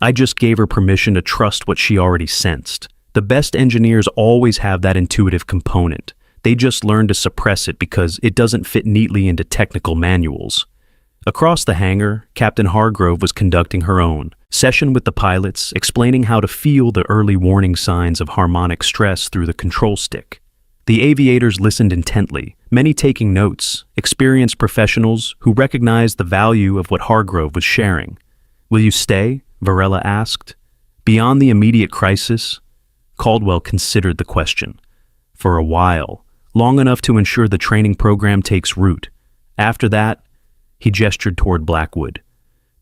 Speaker 1: "I just gave her permission to trust what she already sensed. The best engineers always have that intuitive component. They just learn to suppress it because it doesn't fit neatly into technical manuals." Across the hangar, Captain Hargrove was conducting her own session with the pilots, explaining how to feel the early warning signs of harmonic stress through the control stick. The aviators listened intently, many taking notes, experienced professionals who recognized the value of what Hargrove was sharing. "Will you stay?" Varela asked. "Beyond the immediate crisis?" Caldwell considered the question. "For a while, long enough to ensure the training program takes root. After that," he gestured toward Blackwood,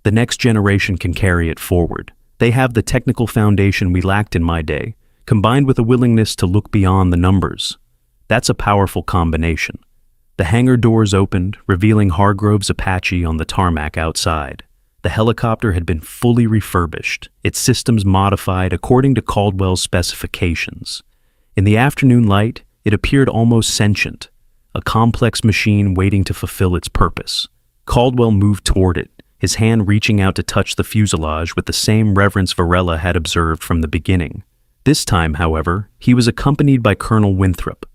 Speaker 1: "the next generation can carry it forward. They have the technical foundation we lacked in my day, combined with a willingness to look beyond the numbers. That's a powerful combination." The hangar doors opened, revealing Hargrove's Apache on the tarmac outside. The helicopter had been fully refurbished, its systems modified according to Caldwell's specifications. In the afternoon light, it appeared almost sentient, a complex machine waiting to fulfill its purpose. Caldwell moved toward it, his hand reaching out to touch the fuselage with the same reverence Varela had observed from the beginning. This time, however, he was accompanied by Colonel Winthrop.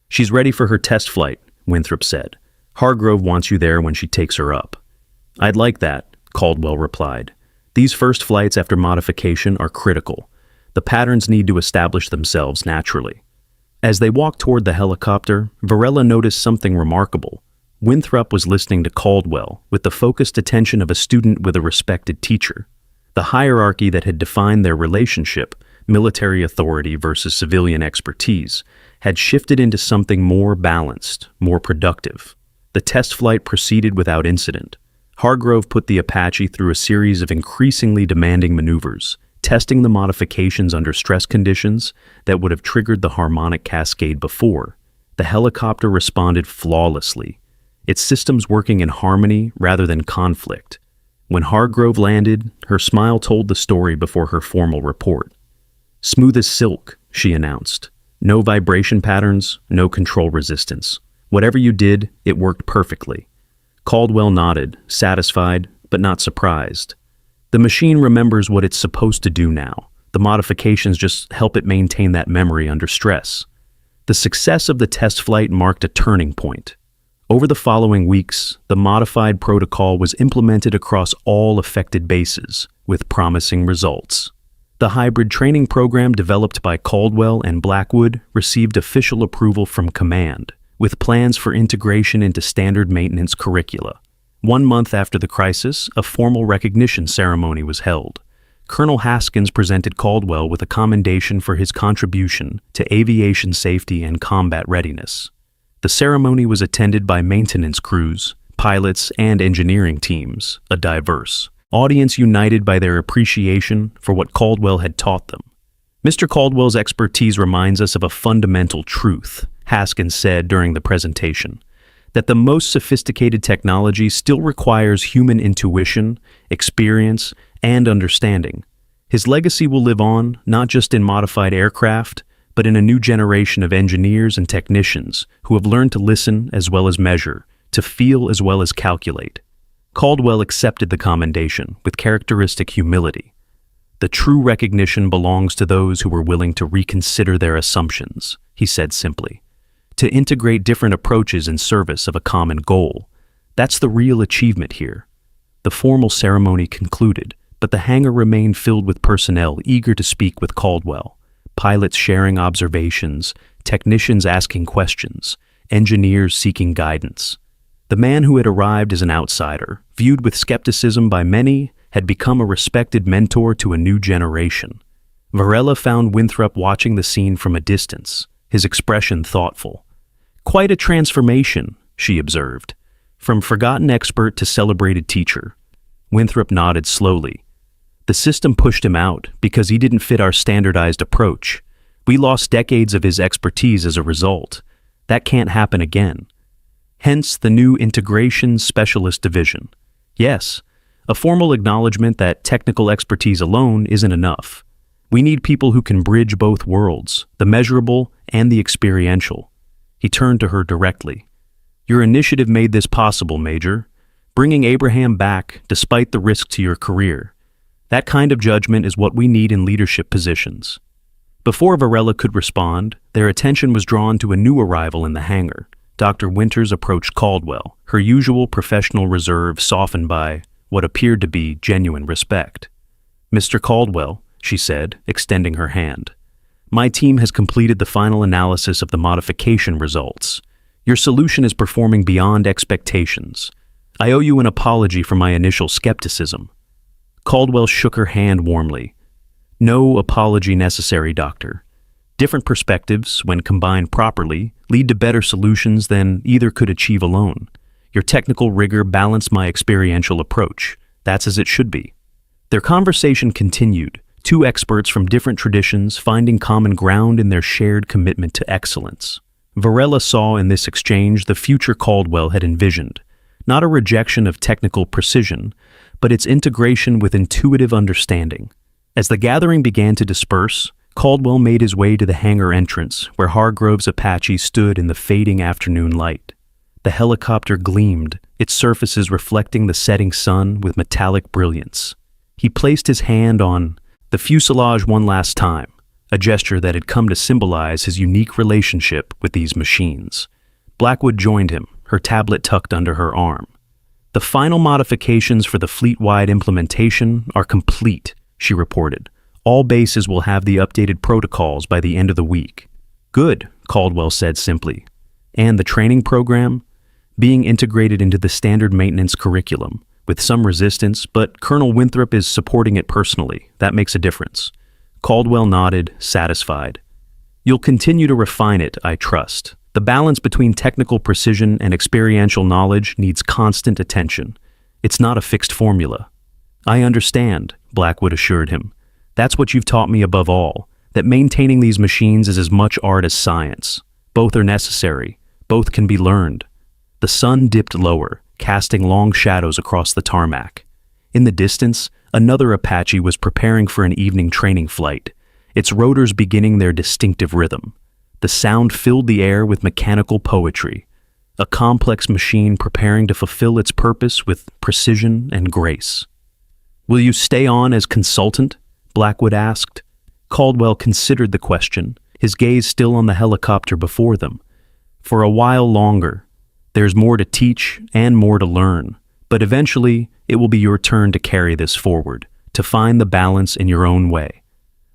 Speaker 1: "She's ready for her test flight," Winthrop said. "Hargrove wants you there when she takes her up." "I'd like that," Caldwell replied. "These first flights after modification are critical. The patterns need to establish themselves naturally." As they walked toward the helicopter, Varela noticed something remarkable. Winthrop was listening to Caldwell with the focused attention of a student with a respected teacher. The hierarchy that had defined their relationship, military authority versus civilian expertise, had shifted into something more balanced, more productive. The test flight proceeded without incident. Hargrove put the Apache through a series of increasingly demanding maneuvers, testing the modifications under stress conditions that would have triggered the harmonic cascade before. The helicopter responded flawlessly, its systems working in harmony rather than conflict. When Hargrove landed, her smile told the story before her formal report. "Smooth as silk," she announced. "No vibration patterns, no control resistance. Whatever you did, it worked perfectly." Caldwell nodded, satisfied, but not surprised. "The machine remembers what it's supposed to do now. The modifications just help it maintain that memory under stress." The success of the test flight marked a turning point. Over the following weeks, the modified protocol was implemented across all affected bases, with promising results. The hybrid training program developed by Caldwell and Blackwood received official approval from Command, with plans for integration into standard maintenance curricula. 1 month after the crisis, a formal recognition ceremony was held. Colonel Haskins presented Caldwell with a commendation for his contribution to aviation safety and combat readiness. The ceremony was attended by maintenance crews, pilots, and engineering teams, a diverse audience united by their appreciation for what Caldwell had taught them. "Mr. Caldwell's expertise reminds us of a fundamental truth," Haskins said during the presentation. that the most sophisticated technology still requires human intuition, experience, and understanding. His legacy will live on, not just in modified aircraft, but in a new generation of engineers and technicians who have learned to listen as well as measure, to feel as well as calculate. Caldwell accepted the commendation with characteristic humility. The true recognition belongs to those who were willing to reconsider their assumptions, he said simply. To integrate different approaches in service of a common goal. That's the real achievement here. The formal ceremony concluded, but the hangar remained filled with personnel eager to speak with Caldwell. Pilots sharing observations, technicians asking questions, engineers seeking guidance. The man who had arrived as an outsider, viewed with skepticism by many, had become a respected mentor to a new generation. Varela found Winthrop watching the scene from a distance, his expression thoughtful. "Quite a transformation," she observed. "From forgotten expert to celebrated teacher." Winthrop nodded slowly. "The system pushed him out because he didn't fit our standardized approach. We lost decades of his expertise as a result. That can't happen again. Hence the new Integration Specialist Division. Yes, a formal acknowledgement that technical expertise alone isn't enough. We need people who can bridge both worlds, the measurable and the experiential." He turned to her directly. "Your initiative made this possible, Major. Bringing Abraham back despite the risk to your career. That kind of judgment is what we need in leadership positions." Before Varela could respond, their attention was drawn to a new arrival in the hangar. Dr. Winters approached Caldwell, her usual professional reserve softened by what appeared to be genuine respect. "Mr. Caldwell," she said, extending her hand, "my team has completed the final analysis of the modification results. Your solution is performing beyond expectations. I owe you an apology for my initial skepticism." Caldwell shook her hand warmly. "No apology necessary, Doctor. Different perspectives, when combined properly, lead to better solutions than either could achieve alone. Your technical rigor balanced my experiential approach. That's as it should be." Their conversation continued, two experts from different traditions finding common ground in their shared commitment to excellence. Varela saw in this exchange the future Caldwell had envisioned, not a rejection of technical precision, but its integration with intuitive understanding. As the gathering began to disperse, Caldwell made his way to the hangar entrance where Hargrove's Apache stood in the fading afternoon light. The helicopter gleamed, its surfaces reflecting the setting sun with metallic brilliance. He placed his hand on the fuselage one last time, a gesture that had come to symbolize his unique relationship with these machines. Blackwood joined him, her tablet tucked under her arm. "The final modifications for the fleet-wide implementation are complete," she reported. "All bases will have the updated protocols by the end of the week." "Good," Caldwell said simply. "And the training program?" "Being integrated into the standard maintenance curriculum, with some resistance, but Colonel Winthrop is supporting it personally. That makes a difference." Caldwell nodded, satisfied. "You'll continue to refine it, I trust. The balance between technical precision and experiential knowledge needs constant attention. It's not a fixed formula." "I understand," Blackwood assured him. "That's what you've taught me above all, that maintaining these machines is as much art as science. Both are necessary. Both can be learned." The sun dipped lower, casting long shadows across the tarmac. In the distance, another Apache was preparing for an evening training flight, its rotors beginning their distinctive rhythm. The sound filled the air with mechanical poetry, a complex machine preparing to fulfill its purpose with precision and grace. "Will you stay on as consultant?" Blackwood asked. Caldwell considered the question, his gaze still on the helicopter before them. "For a while longer. There's more to teach and more to learn, but eventually it will be your turn to carry this forward, to find the balance in your own way.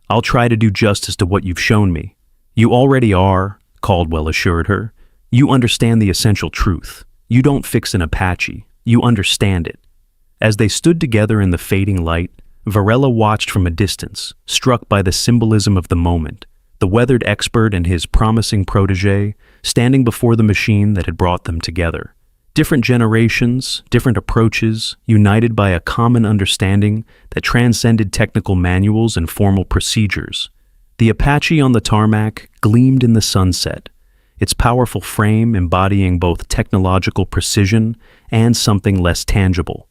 Speaker 1: I'll try to do justice to what you've shown me." "You already are," Caldwell assured her. "You understand the essential truth. You don't fix an Apache. You understand it." As they stood together in the fading light, Varela watched from a distance, struck by the symbolism of the moment, the weathered expert and his promising protege standing before the machine that had brought them together. Different generations, different approaches, united by a common understanding that transcended technical manuals and formal procedures. The Apache on the tarmac gleamed in the sunset, its powerful frame embodying both technological precision and something less tangible.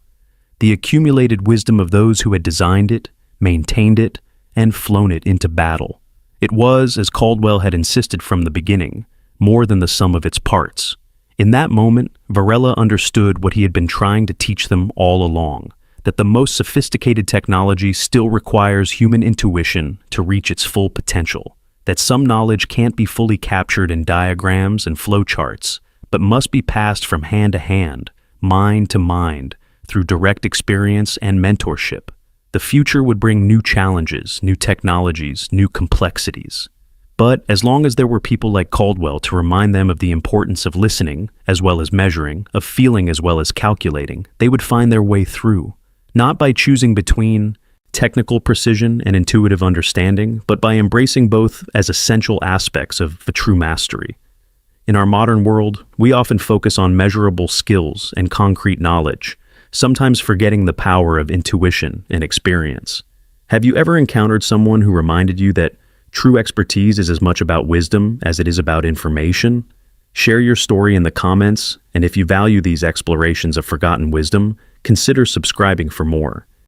Speaker 1: The accumulated wisdom of those who had designed it, maintained it, and flown it into battle. It was, as Caldwell had insisted from the beginning, more than the sum of its parts. In that moment, Varela understood what he had been trying to teach them all along, that the most sophisticated technology still requires human intuition to reach its full potential, that some knowledge can't be fully captured in diagrams and flowcharts, but must be passed from hand to hand, mind to mind, through direct experience and mentorship. The future would bring new challenges, new technologies, new complexities. But as long as there were people like Caldwell to remind them of the importance of listening, as well as measuring, of feeling as well as calculating, they would find their way through. Not by choosing between technical precision and intuitive understanding, but by embracing both as essential aspects of the true mastery. In our modern world, we often focus on measurable skills and concrete knowledge, sometimes forgetting the power of intuition and experience. Have you ever encountered someone who reminded you that true expertise is as much about wisdom as it is about information? Share your story in the comments, and if you value these explorations of forgotten wisdom, consider subscribing for more.